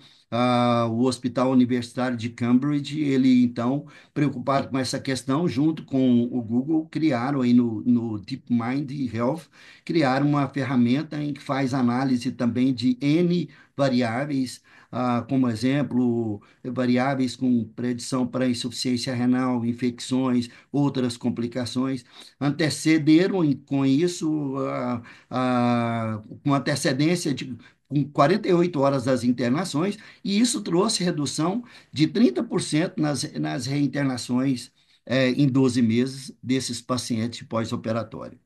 o Hospital Universitário de Cambridge, ele então, preocupado com essa questão, junto com o Google, criaram aí no DeepMind Health, criaram uma ferramenta em que faz análise também de N variáveis, como exemplo, variáveis com predição para insuficiência renal, infecções, outras complicações, antecederam com isso, com antecedência de com 48 horas das internações, e isso trouxe redução de 30% nas reinternações, em 12 meses desses pacientes pós-operatório.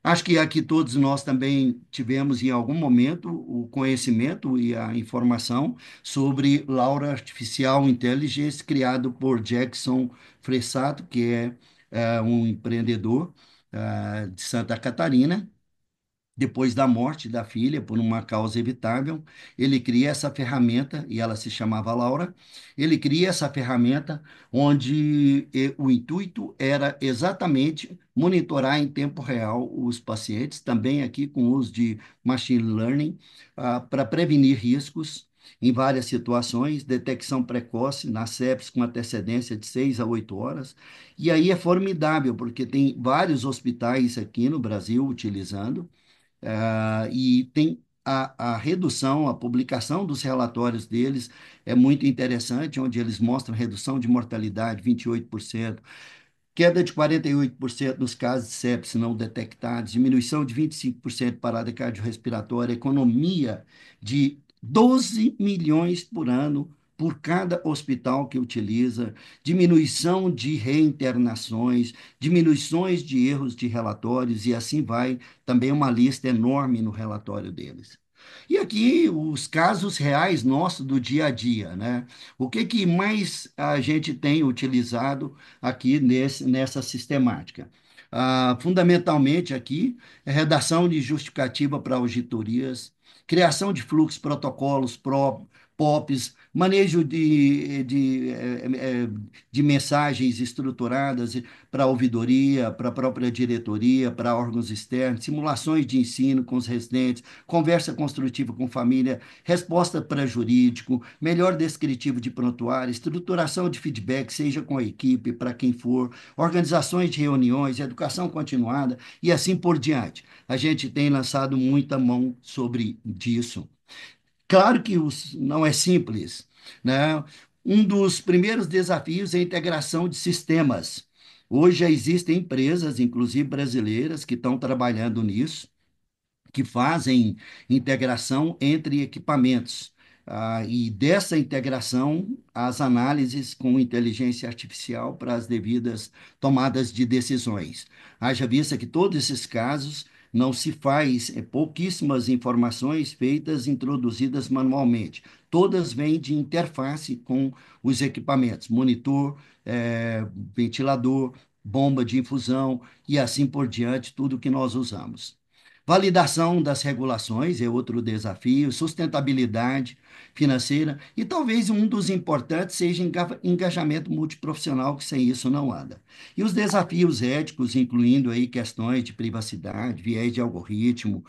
Acho que aqui todos nós também tivemos em algum momento o conhecimento e a informação sobre Laura Artificial Intelligence, criado por Jackson Fressato, que é um empreendedor de Santa Catarina. Depois da morte da filha, por uma causa evitável, ele cria essa ferramenta, e ela se chamava Laura. Ele cria essa ferramenta onde o intuito era exatamente monitorar em tempo real os pacientes, também aqui com o uso de machine learning, para prevenir riscos em várias situações, detecção precoce na sepsis com antecedência de 6 a 8 horas. E aí é formidável, porque tem vários hospitais aqui no Brasil utilizando. E tem a redução, a publicação dos relatórios deles é muito interessante, onde eles mostram redução de mortalidade 28%, queda de 48% nos casos de sepsis não detectados, diminuição de 25% de parada cardiorrespiratória, economia de 12 milhões por ano por cada hospital que utiliza, diminuição de reinternações, diminuições de erros de relatórios, e assim vai, também uma lista enorme no relatório deles. E aqui os casos reais nossos do dia a dia, né? O que que mais a gente tem utilizado aqui nessa sistemática? Fundamentalmente aqui, redação de justificativa para auditorias criação de fluxos, protocolos, POPs, manejo de mensagens estruturadas para a ouvidoria, para a própria diretoria, para órgãos externos, simulações de ensino com os residentes, conversa construtiva com família, resposta para jurídico, melhor descritivo de prontuário, estruturação de feedback, seja com a equipe, para quem for, organizações de reuniões, educação continuada e assim por diante. A gente tem lançado muita mão sobre disso. Claro que não é simples, né? Um dos primeiros desafios é a integração de sistemas. Hoje já existem empresas, inclusive brasileiras, que estão trabalhando nisso, que fazem integração entre equipamentos. E dessa integração, as análises com inteligência artificial para as devidas tomadas de decisões. Haja vista que todos esses casos não se faz pouquíssimas informações feitas, introduzidas manualmente. Todas vêm de interface com os equipamentos, monitor, ventilador, bomba de infusão e assim por diante, tudo que nós usamos. Validação das regulações é outro desafio, sustentabilidade financeira e talvez um dos importantes seja engajamento multiprofissional, que sem isso não anda. E os desafios éticos, incluindo aí questões de privacidade, viés de algoritmo,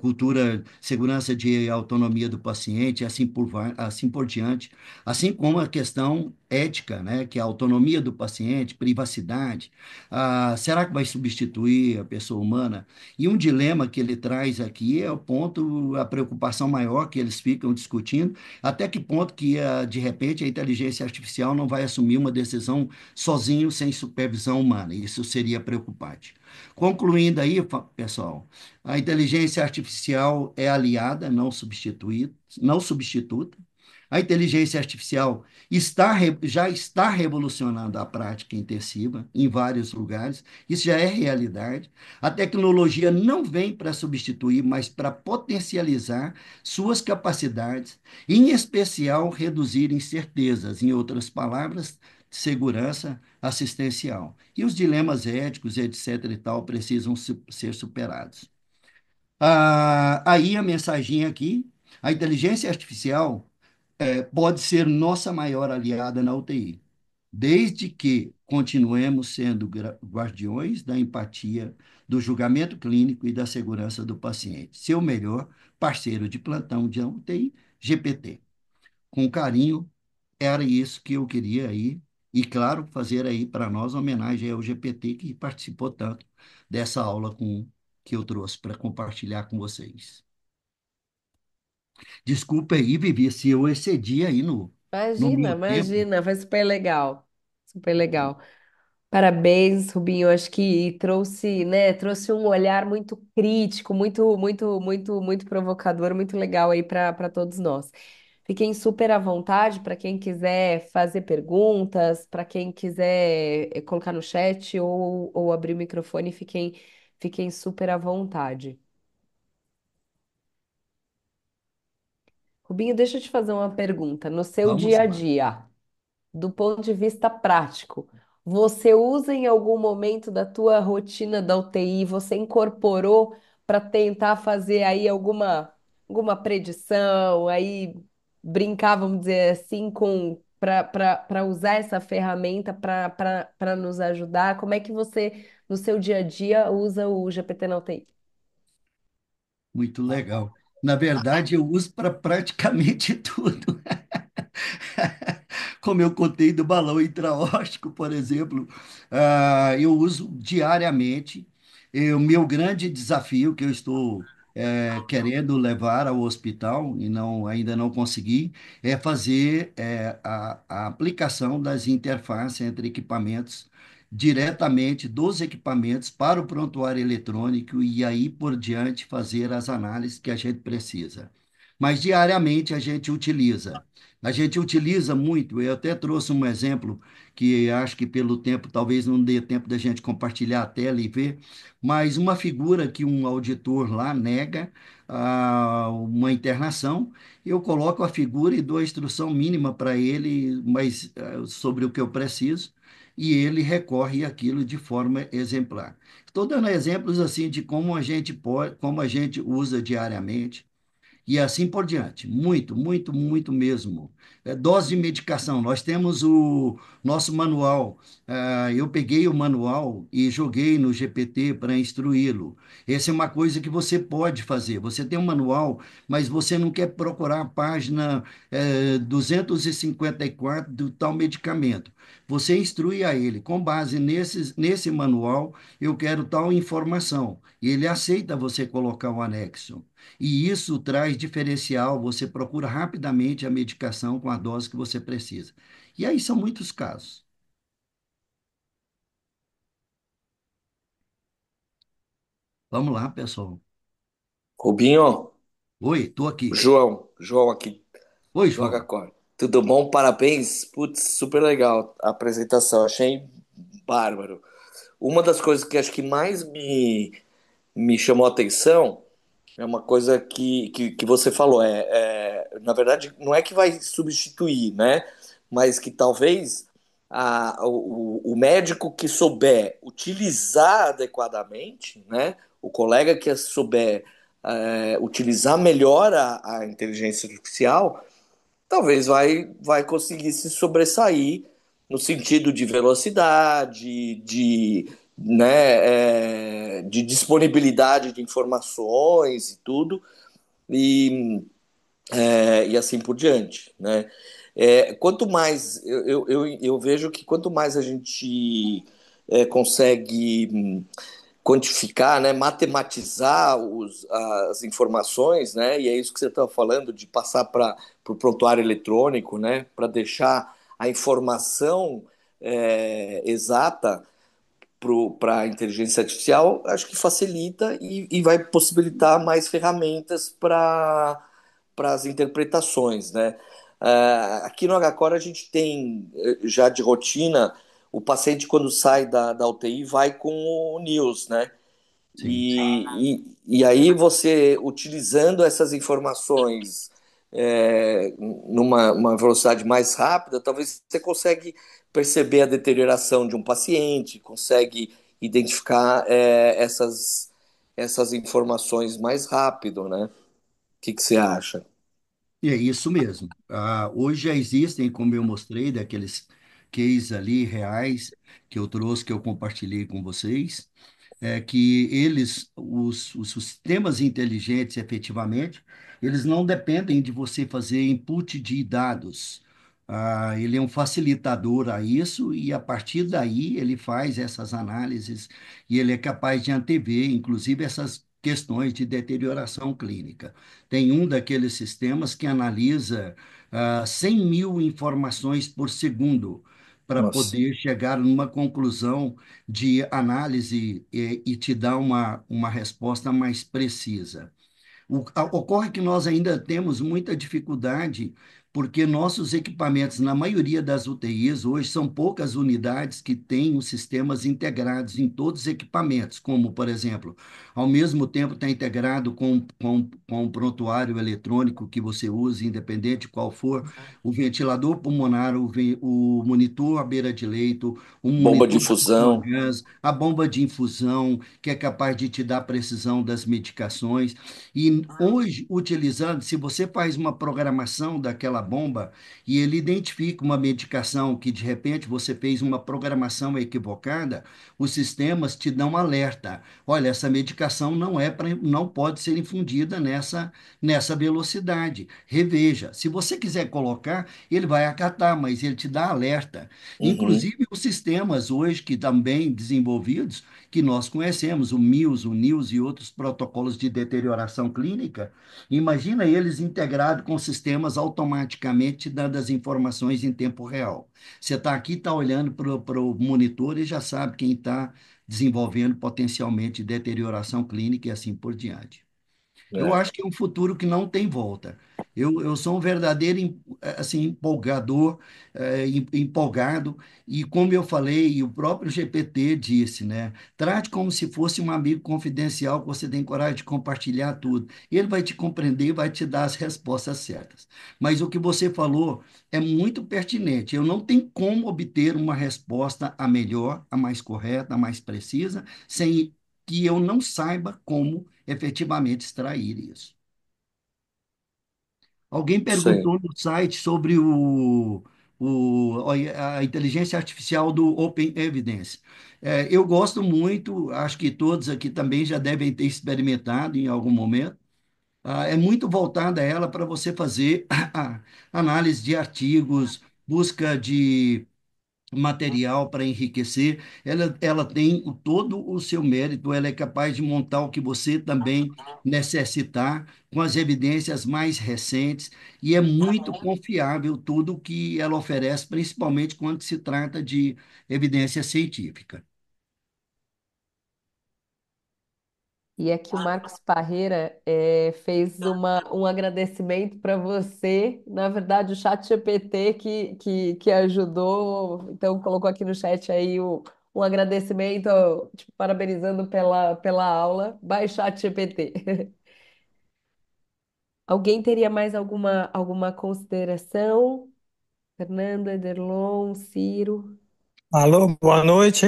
cultura, segurança de autonomia do paciente, assim por diante, assim como a questão ética, né, que é a autonomia do paciente, privacidade. Será que vai substituir a pessoa humana? E um dilema que ele traz aqui é o ponto, a preocupação maior que eles ficam discutindo, até que ponto que, de repente, a inteligência artificial não vai assumir uma decisão sozinho, sem supervisão humana. Isso seria preocupante. Concluindo aí, pessoal, a inteligência artificial é aliada, não substituta. A inteligência artificial já está revolucionando a prática intensiva em vários lugares, isso já é realidade. A tecnologia não vem para substituir, mas para potencializar suas capacidades, em especial reduzir incertezas, em outras palavras, segurança assistencial. E os dilemas éticos, etc. e tal, precisam ser superados. Aí a mensagem aqui, a inteligência artificial pode ser nossa maior aliada na UTI, desde que continuemos sendo guardiões da empatia, do julgamento clínico e da segurança do paciente. Seu melhor parceiro de plantão de UTI, GPT. Com carinho, era isso que eu queria aí, e claro, fazer aí para nós uma homenagem ao GPT que participou tanto dessa aula que eu trouxe para compartilhar com vocês. Desculpa aí, Vivi, se eu excedi aí no Imagina, meu tempo. imagina, foi super legal. Super legal. Parabéns, Rubinho. Acho que trouxe, né, trouxe um olhar muito crítico, muito provocador, muito legal aí para todos nós. Fiquem super à vontade para quem quiser fazer perguntas, para quem quiser colocar no chat ou abrir o microfone, fiquem super à vontade. Rubinho, deixa eu te fazer uma pergunta. No seu Vamos dia a lá. dia, do ponto de vista prático, você usa em algum momento da tua rotina da UTI, você incorporou para tentar fazer aí alguma predição, aí brincar, vamos dizer assim, com para usar essa ferramenta para nos ajudar? Como é que você, no seu dia a dia, usa o GPT na UTI? Muito legal. Na verdade, eu uso para praticamente tudo. Como eu contei do balão intraóptico, por exemplo, eu uso diariamente. E o meu grande desafio que eu estou querendo levar ao hospital e ainda não consegui é fazer a aplicação das interfaces entre equipamentos diretamente dos equipamentos para o prontuário eletrônico e aí por diante fazer as análises que a gente precisa. Mas diariamente a gente utiliza. A gente utiliza muito, eu até trouxe um exemplo que acho que pelo tempo talvez não dê tempo da gente compartilhar a tela e ver, mas uma figura que um auditor lá nega uma internação, eu coloco a figura e dou a instrução mínima para ele, mas sobre o que eu preciso, e ele recorre àquilo de forma exemplar. Estou dando exemplos assim de como a gente pode, como a gente usa diariamente. e assim por diante. Muito, muito, muito mesmo. Dose de medicação. Nós temos o nosso manual. Eu peguei o manual e joguei no GPT para instruí-lo. Essa é uma coisa que você pode fazer. Você tem um manual, mas você não quer procurar a página 254 do tal medicamento. Você instrui a ele, com base nesse manual, eu quero tal informação. E ele aceita você colocar o anexo. E isso traz diferencial, você procura rapidamente a medicação com a dose que você precisa. E aí são muitos casos. Vamos lá, pessoal. Rubinho, Oi, tô aqui. João aqui Oi, do João. HCore. Tudo bom? Parabéns. Putz, super legal a apresentação, achei bárbaro. Uma das coisas que acho que mais me chamou a atenção é uma coisa que você falou. Na verdade, não é que vai substituir, né? Mas que talvez o médico que souber utilizar adequadamente, né? O colega que souber utilizar melhor a inteligência artificial, talvez vai conseguir se sobressair no sentido de velocidade, de disponibilidade de informações e tudo, e, e assim por diante, né? Quanto mais eu vejo que quanto mais a gente consegue quantificar, né, matematizar as informações, né, e é isso que você estava falando, de passar para o prontuário eletrônico, né, para deixar a informação exata para a inteligência artificial, acho que facilita e vai possibilitar mais ferramentas para as interpretações, né? Aqui no HCore a gente tem já de rotina o paciente quando sai da UTI vai com o News, né? Sim. E aí você, utilizando essas informações numa uma velocidade mais rápida, talvez você consegue perceber a deterioração de um paciente, consegue identificar essas informações mais rápido, né? O que você acha? E é isso mesmo. Hoje já existem, como eu mostrei, daqueles cases ali reais que eu trouxe, que eu compartilhei com vocês, que os sistemas inteligentes, efetivamente, eles não dependem de você fazer input de dados. Ele é um facilitador a isso e a partir daí ele faz essas análises e ele é capaz de antever, inclusive, essas questões de deterioração clínica. Tem um daqueles sistemas que analisa 100 mil informações por segundo para Nossa. poder chegar numa conclusão de análise e te dar uma resposta mais precisa. Ocorre que nós ainda temos muita dificuldade, porque nossos equipamentos, na maioria das UTIs, hoje são poucas unidades que têm os sistemas integrados em todos os equipamentos, como, por exemplo, ao mesmo tempo está integrado com o prontuário eletrônico que você usa, independente de qual for, o ventilador pulmonar, o monitor à beira de leito, o Bomba de monitor de fusão. gás, a bomba de infusão, que é capaz de te dar precisão das medicações. E hoje, utilizando, se você faz uma programação daquela bomba e ele identifica uma medicação que de repente você fez uma programação equivocada, os sistemas te dão alerta. Olha, essa medicação não pode ser infundida nessa velocidade. Reveja. Se você quiser colocar, ele vai acatar, mas ele te dá alerta. Uhum. Inclusive os sistemas hoje que também desenvolvidos que nós conhecemos, o MIUS, o NIUS e outros protocolos de deterioração clínica, imagina eles integrados com sistemas automaticamente dando as informações em tempo real. Você está aqui, está olhando para o monitor e já sabe quem está desenvolvendo potencialmente deterioração clínica e assim por diante. Eu É. acho que é um futuro que não tem volta. Eu sou um verdadeiro assim, empolgador, empolgado, e como eu falei, e o próprio GPT disse, né? Trate como se fosse um amigo confidencial que você tem coragem de compartilhar tudo. Ele vai te compreender e vai te dar as respostas certas. Mas o que você falou é muito pertinente. Eu não tenho como obter uma resposta a melhor, a mais correta, a mais precisa, sem que eu não saiba como efetivamente extrair isso. Alguém Sim. perguntou no site sobre a inteligência artificial do Open Evidence. Eu gosto muito, acho que todos aqui também já devem ter experimentado em algum momento. É muito voltada ela para você fazer análise de artigos, busca de material para enriquecer. Ela tem todo o seu mérito, ela é capaz de montar o que você também necessitar, com as evidências mais recentes, e é muito confiável tudo que ela oferece, principalmente quando se trata de evidência científica. E aqui o Marcos Parreira fez um agradecimento para você. Na verdade, o chat GPT que ajudou, então colocou aqui no chat aí um agradecimento, tipo, parabenizando pela aula. Vai, chat GPT. Alguém teria mais alguma consideração? Fernando, Ederlon, Ciro. Alô, boa noite.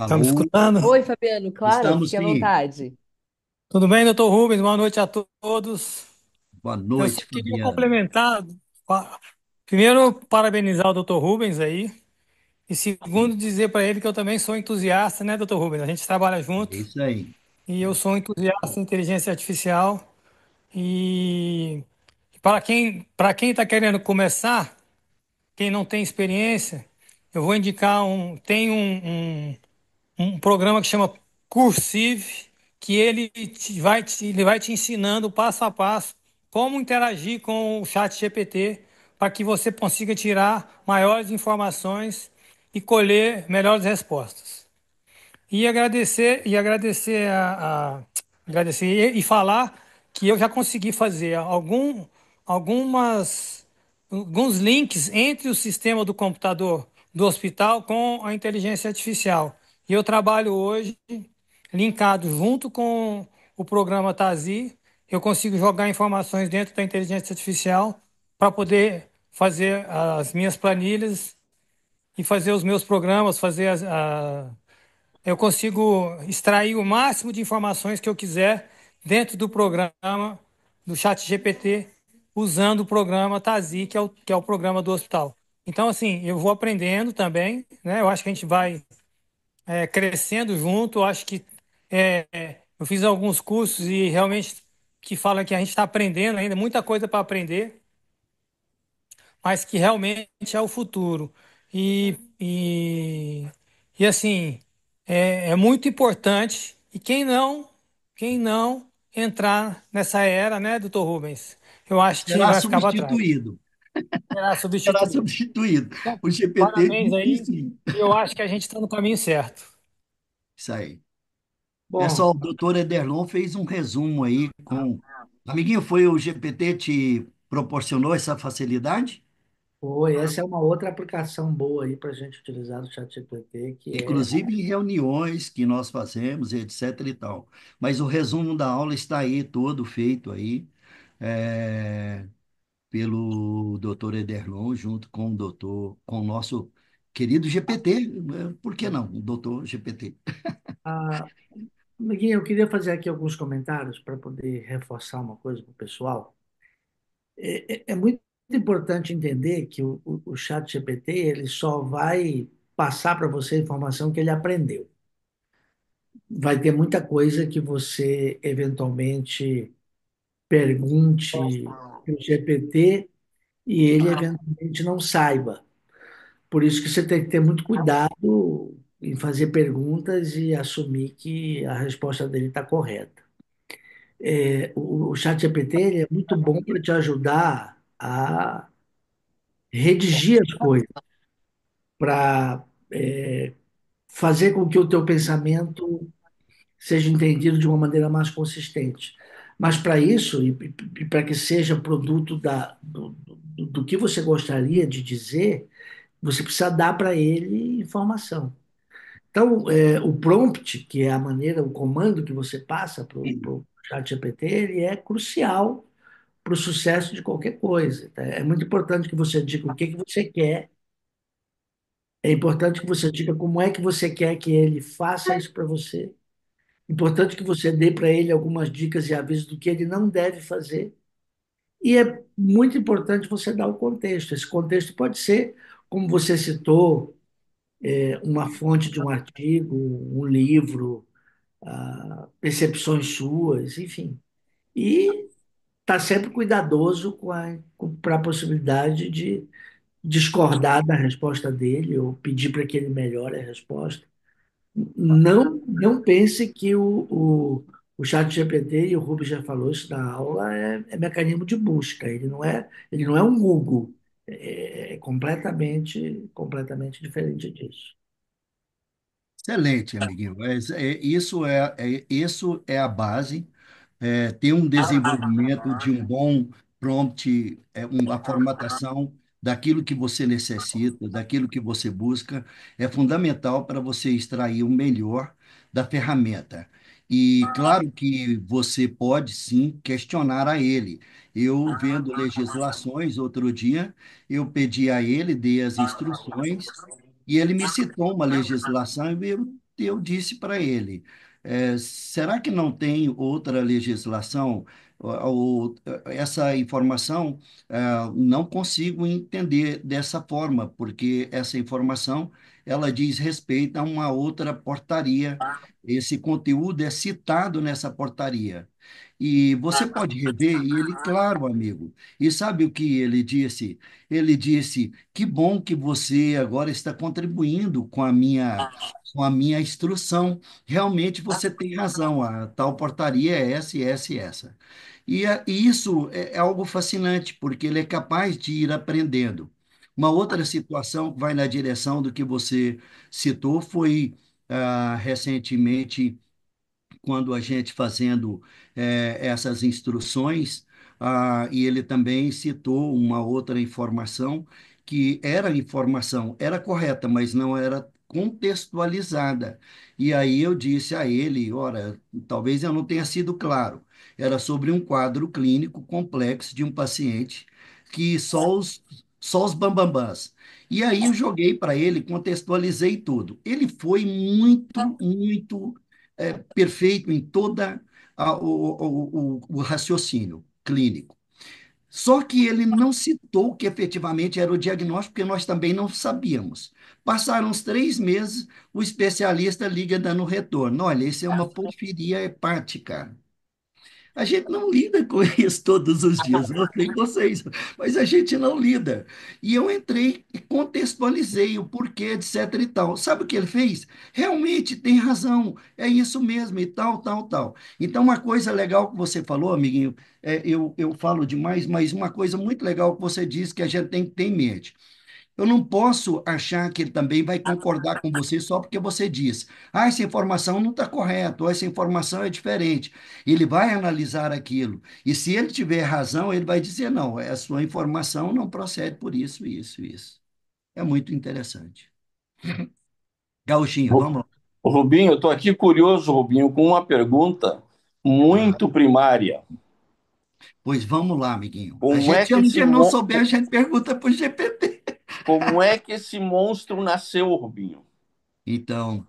Estão me Alô, escutando? Oi, Fabiano, claro, estamos fique à sim. vontade. Tudo bem, doutor Rubens? Boa noite a todos. Boa Eu só noite, queria Fabiano. complementar. Primeiro, parabenizar o doutor Rubens aí. E segundo, dizer para ele que eu também sou entusiasta, né, doutor Rubens? A gente trabalha É junto isso aí. e eu sou entusiasta em inteligência artificial. E para quem está querendo começar, quem não tem experiência, eu vou indicar um programa que chama Cursive, que ele vai te ensinando passo a passo como interagir com o chat GPT para que você consiga tirar maiores informações e colher melhores respostas. E agradecer e falar que eu já consegui fazer algumas alguns links entre o sistema do computador do hospital com a inteligência artificial. E eu trabalho hoje linkado junto com o programa Tazi, eu consigo jogar informações dentro da inteligência artificial para poder fazer as minhas planilhas e fazer os meus programas, eu consigo extrair o máximo de informações que eu quiser dentro do programa do Chat GPT, usando o programa Tazi, que é o programa do hospital. Então, assim, eu vou aprendendo também, né? Eu acho que a gente vai crescendo junto. Eu acho que eu fiz alguns cursos e realmente que falam que a gente está aprendendo ainda, muita coisa para aprender, mas que realmente é o futuro. E, e, e assim, é muito importante. E quem não entrar nessa era, né, doutor Rubens? Eu acho que Será vai ficar para trás. substituído. Será Será substituído. substituído. Então, O GPT parabéns diz que aí. sim. E eu acho que a gente está no caminho certo. Isso aí. Bom, Pessoal, o doutor Ederlon fez um resumo aí com. Amiguinho, foi o GPT te proporcionou essa facilidade? foi. Essa é uma outra aplicação boa aí para a gente utilizar no ChatGPT, que é. Inclusive em reuniões que nós fazemos, etc e tal. Mas o resumo da aula está aí, todo feito aí, é, pelo doutor Ederlon, junto com o doutor, com o nosso querido GPT. Por que não? O doutor GPT. Ah, amiguinho, eu queria fazer aqui alguns comentários para poder reforçar uma coisa para o pessoal. É muito importante entender que o ChatGPT ele só vai passar para você a informação que ele aprendeu. Vai ter muita coisa que você eventualmente pergunte para o GPT e ele eventualmente não saiba. Por isso que você tem que ter muito cuidado em fazer perguntas e assumir que a resposta dele está correta. O ChatGPT ele é muito bom para te ajudar a redigir as coisas, para fazer com que o teu pensamento seja entendido de uma maneira mais consistente. Mas para isso, e para que seja produto do que você gostaria de dizer, você precisa dar para ele informação. Então, o prompt, que é a maneira, o comando que você passa para o ChatGPT, ele é crucial para o sucesso de qualquer coisa. Tá? É muito importante que você diga o que que você quer, é importante que você diga como é que você quer que ele faça isso para você, Importante que você dê para ele algumas dicas e avisos do que ele não deve fazer. E é muito importante você dar o contexto. Esse contexto pode ser, como você citou, uma fonte de um artigo, um livro, percepções suas, enfim. E estar sempre cuidadoso para a possibilidade de discordar da resposta dele ou pedir para que ele melhore a resposta. Não pense que o chat GPT, e o Rubens já falou isso na aula, é mecanismo de busca. Ele não é um Google. É completamente diferente disso. Excelente, amiguinho. Isso é a base. Ter um desenvolvimento de um bom prompt, uma formatação daquilo que você necessita, daquilo que você busca, é fundamental para você extrair o melhor da ferramenta. E claro que você pode sim questionar a ele. Eu vendo legislações outro dia, eu pedi a ele, dei as instruções, e ele me citou uma legislação e eu disse para ele. Será que não tem outra legislação? Essa informação, não consigo entender dessa forma, porque essa informação ela diz respeito a uma outra portaria. Esse conteúdo é citado nessa portaria. E você pode rever, e ele, claro, amigo. E sabe o que ele disse? Ele disse: que bom que você agora está contribuindo com a minha instrução. Realmente você tem razão, a tal portaria é essa, e essa e essa. E isso é algo fascinante, porque ele é capaz de ir aprendendo. Uma outra situação que vai na direção do que você citou foi recentemente quando a gente fazendo essas instruções, e ele também citou uma outra informação que era informação, era correta, mas não era contextualizada. E aí eu disse a ele, ora, talvez eu não tenha sido claro. Era sobre um quadro clínico complexo de um paciente que só os bambambãs. E aí eu joguei para ele, contextualizei tudo. Ele foi muito perfeito em toda o raciocínio clínico. Só que ele não citou que efetivamente era o diagnóstico, porque nós também não sabíamos. Passaram uns 3 meses, o especialista liga dando retorno. Olha, isso é uma porfiria hepática. A gente não lida com isso todos os dias, não sei vocês, mas a gente não lida. E eu entrei e contextualizei o porquê, etc e tal. Sabe o que ele fez? Realmente tem razão, é isso mesmo e tal, tal, tal. Então, uma coisa legal que você falou, amiguinho, eu falo demais, mas uma coisa muito legal que você disse que a gente tem que ter em mente. Eu não posso achar que ele também vai concordar com você só porque você diz, essa informação não está correta, ou essa informação é diferente. Ele vai analisar aquilo. E se ele tiver razão, ele vai dizer, não, a sua informação não procede por isso, isso, isso. É muito interessante. Gauchinho, Ru- vamos lá. Rubinho, eu estou aqui curioso, Rubinho, com uma pergunta muito Claro. primária. Pois vamos lá, amiguinho. Como é Se que a esse, gente não mo- souber, a gente pergunta para o GPT. como é que esse monstro nasceu, Rubinho? Então,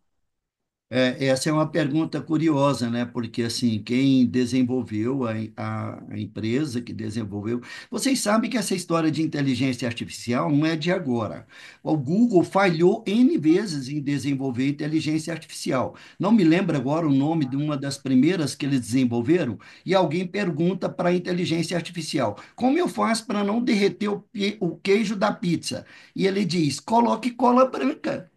essa é uma pergunta curiosa, né? Porque assim, quem desenvolveu a empresa que desenvolveu, vocês sabem que essa história de inteligência artificial não é de agora. O Google falhou N vezes em desenvolver inteligência artificial. Não me lembro agora o nome de uma das primeiras que eles desenvolveram, e alguém pergunta para a inteligência artificial: como eu faço para não derreter o queijo da pizza? E ele diz: coloque cola branca.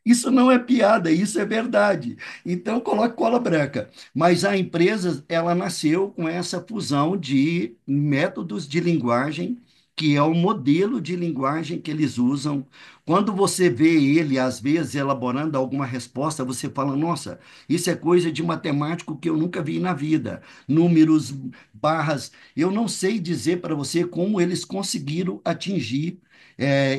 Isso não é piada, isso é verdade. Então, coloque cola branca. Mas a empresa, ela nasceu com essa fusão de métodos de linguagem, que é o modelo de linguagem que eles usam. Quando você vê ele, às vezes, elaborando alguma resposta, você fala: nossa, isso é coisa de matemático que eu nunca vi na vida. Números, barras. Eu não sei dizer para você como eles conseguiram atingir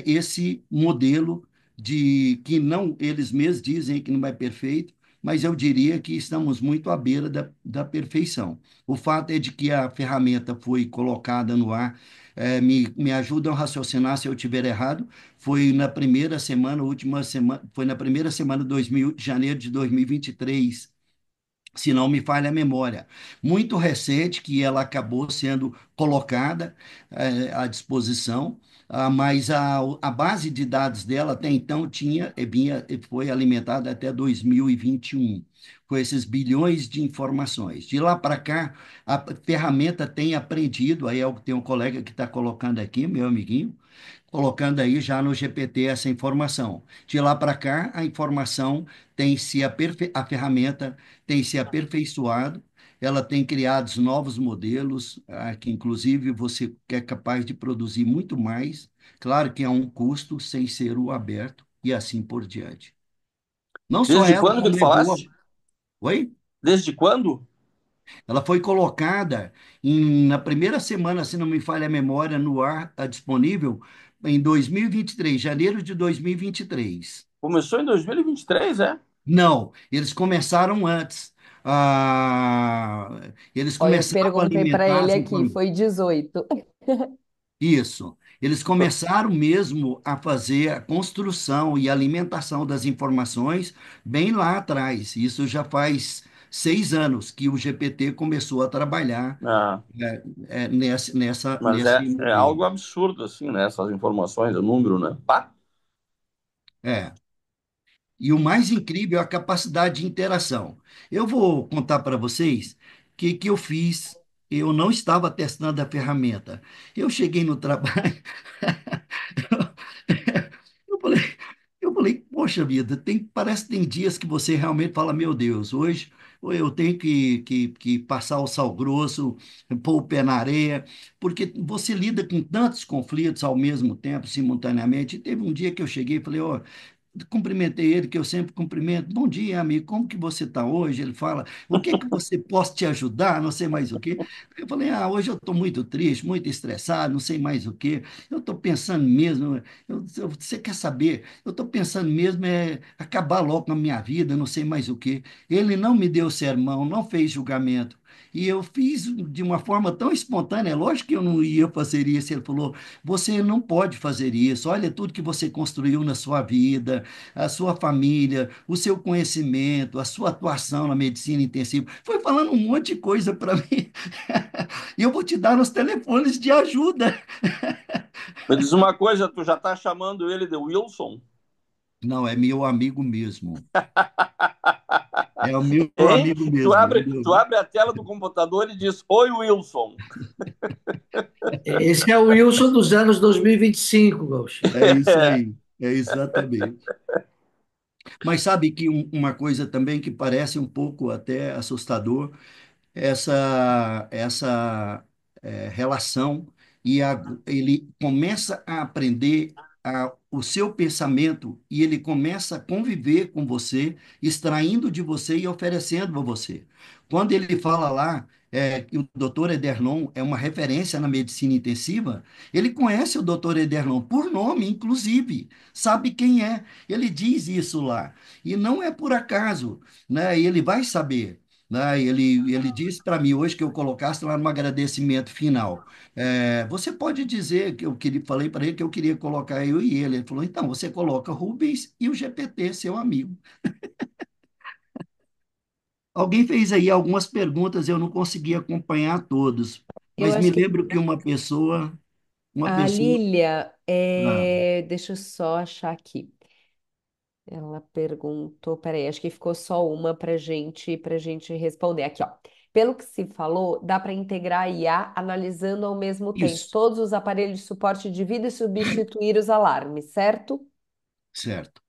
esse modelo de que não, eles mesmos dizem que não é perfeito, mas eu diria que estamos muito à beira da perfeição. O fato é de que a ferramenta foi colocada no ar, me ajuda a raciocinar se eu estiver errado, foi na primeira semana, última semana, foi na primeira semana de de janeiro de 2023, se não me falha a memória, muito recente, que ela acabou sendo colocada à disposição, mas a base de dados dela até então foi alimentada até 2021, com esses bilhões de informações. De lá para cá, a ferramenta tem aprendido, aí tem um colega que está colocando aqui, meu amiguinho, colocando aí já no GPT essa informação. De lá para cá, a informação a ferramenta tem se aperfeiçoado, ela tem criado novos modelos, que inclusive você é capaz de produzir muito mais, claro que a um custo, sem ser o aberto, e assim por diante. Não só Desde ela, quando que tu como é boa. falaste? Oi? Desde quando? Ela foi colocada na primeira semana, se não me falha a memória, no ar, disponível em 2023, janeiro de 2023. Começou em 2023, é? Não, eles começaram antes. Ah, eles Ó, eu começaram a perguntei para alimentar ele as aqui, informações. foi 18. Isso. Eles começaram mesmo a fazer a construção e alimentação das informações bem lá atrás. Isso já faz 6 anos que o GPT começou a trabalhar Ah, mas nesse é algo modelo. absurdo, assim, né? Essas informações, o número, né? Pá. É. E o mais incrível é a capacidade de interação. Eu vou contar para vocês o que eu fiz. Eu não estava testando a ferramenta. Eu cheguei no trabalho. Eu falei, eu falei, poxa vida, parece que tem dias que você realmente fala, meu Deus, hoje eu tenho que passar o sal grosso, pôr o pé na areia, porque você lida com tantos conflitos ao mesmo tempo, simultaneamente. E teve um dia que eu cheguei e falei, ó, cumprimentei ele, que eu sempre cumprimento. Bom dia, amigo, como que você está hoje? Ele fala, o que que você posso te ajudar? Não sei mais o quê. Eu falei, hoje eu estou muito triste, muito estressado, não sei mais o quê. Eu estou pensando mesmo, você quer saber? Eu estou pensando mesmo acabar logo com a minha vida, não sei mais o quê. Ele não me deu sermão, não fez julgamento. E eu fiz de uma forma tão espontânea, é lógico que eu não ia fazer isso. Ele falou, você não pode fazer isso. Olha tudo que você construiu na sua vida, a sua família, o seu conhecimento, a sua atuação na medicina intensiva. Foi falando um monte de coisa para mim. E eu vou te dar os telefones de ajuda. Me diz uma coisa, tu já tá chamando ele de Wilson? Não, é meu amigo mesmo. É o meu Hein? amigo Tu mesmo. abre, tu abre a tela do computador e diz: Oi, Wilson. Esse é o Wilson dos anos 2025, Gaucho. É isso aí. É exatamente. Mas sabe que uma coisa também que parece um pouco até assustador, essa relação ele começa a aprender o seu pensamento e ele começa a conviver com você, extraindo de você e oferecendo a você. Quando ele fala lá que o doutor Ederlon é uma referência na medicina intensiva, ele conhece o doutor Ederlon por nome, inclusive, sabe quem é. Ele diz isso lá. E não é por acaso, né? Ele vai saber, né? Ele disse para mim hoje que eu colocasse lá no agradecimento final. Você pode dizer que eu queria, falei para ele que eu queria colocar eu e ele. Ele falou, então, você coloca Rubens e o GPT, seu amigo. Alguém fez aí algumas perguntas, eu não consegui acompanhar todos, Eu mas me acho que lembro que uma a pessoa, Lília, ah, deixa eu só achar aqui. Ela perguntou, peraí, acho que ficou só uma para gente responder aqui, ó. Pelo que se falou, dá para integrar a IA analisando ao mesmo tempo isso, todos os aparelhos de suporte de vida e substituir os alarmes, certo? certo.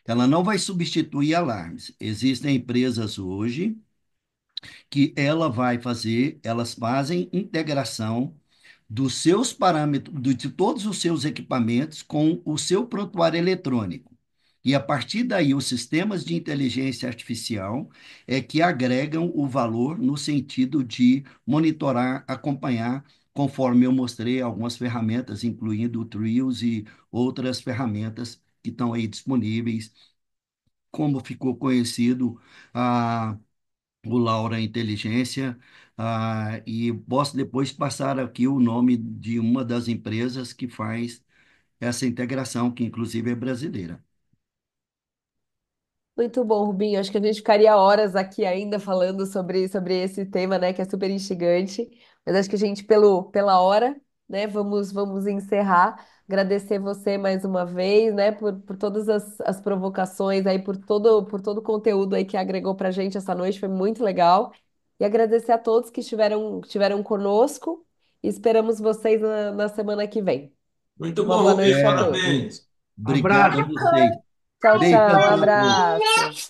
Ela não vai substituir alarmes. Existem empresas hoje que elas fazem integração dos seus parâmetros, de todos os seus equipamentos com o seu prontuário eletrônico. E a partir daí, os sistemas de inteligência artificial é que agregam o valor no sentido de monitorar, acompanhar, conforme eu mostrei algumas ferramentas, incluindo o Trios e outras ferramentas que estão aí disponíveis como ficou conhecido a o Laura Inteligência, e posso depois passar aqui o nome de uma das empresas que faz essa integração, que inclusive é brasileira. Muito bom, Rubinho. Acho que a gente ficaria horas aqui ainda falando sobre esse tema, né, que é super instigante. Mas acho que a gente, pela hora, né, vamos encerrar. Agradecer você mais uma vez, né, por todas as provocações aí, por todo o conteúdo aí que agregou pra gente essa noite. Foi muito legal. E agradecer a todos que estiveram conosco. E esperamos vocês na semana que vem. Muito Uma bom, boa Rubinho. noite a É, todos. Parabéns. obrigado a Abraço. vocês. Tchau, Beijo tchau. a Um todos. abraço.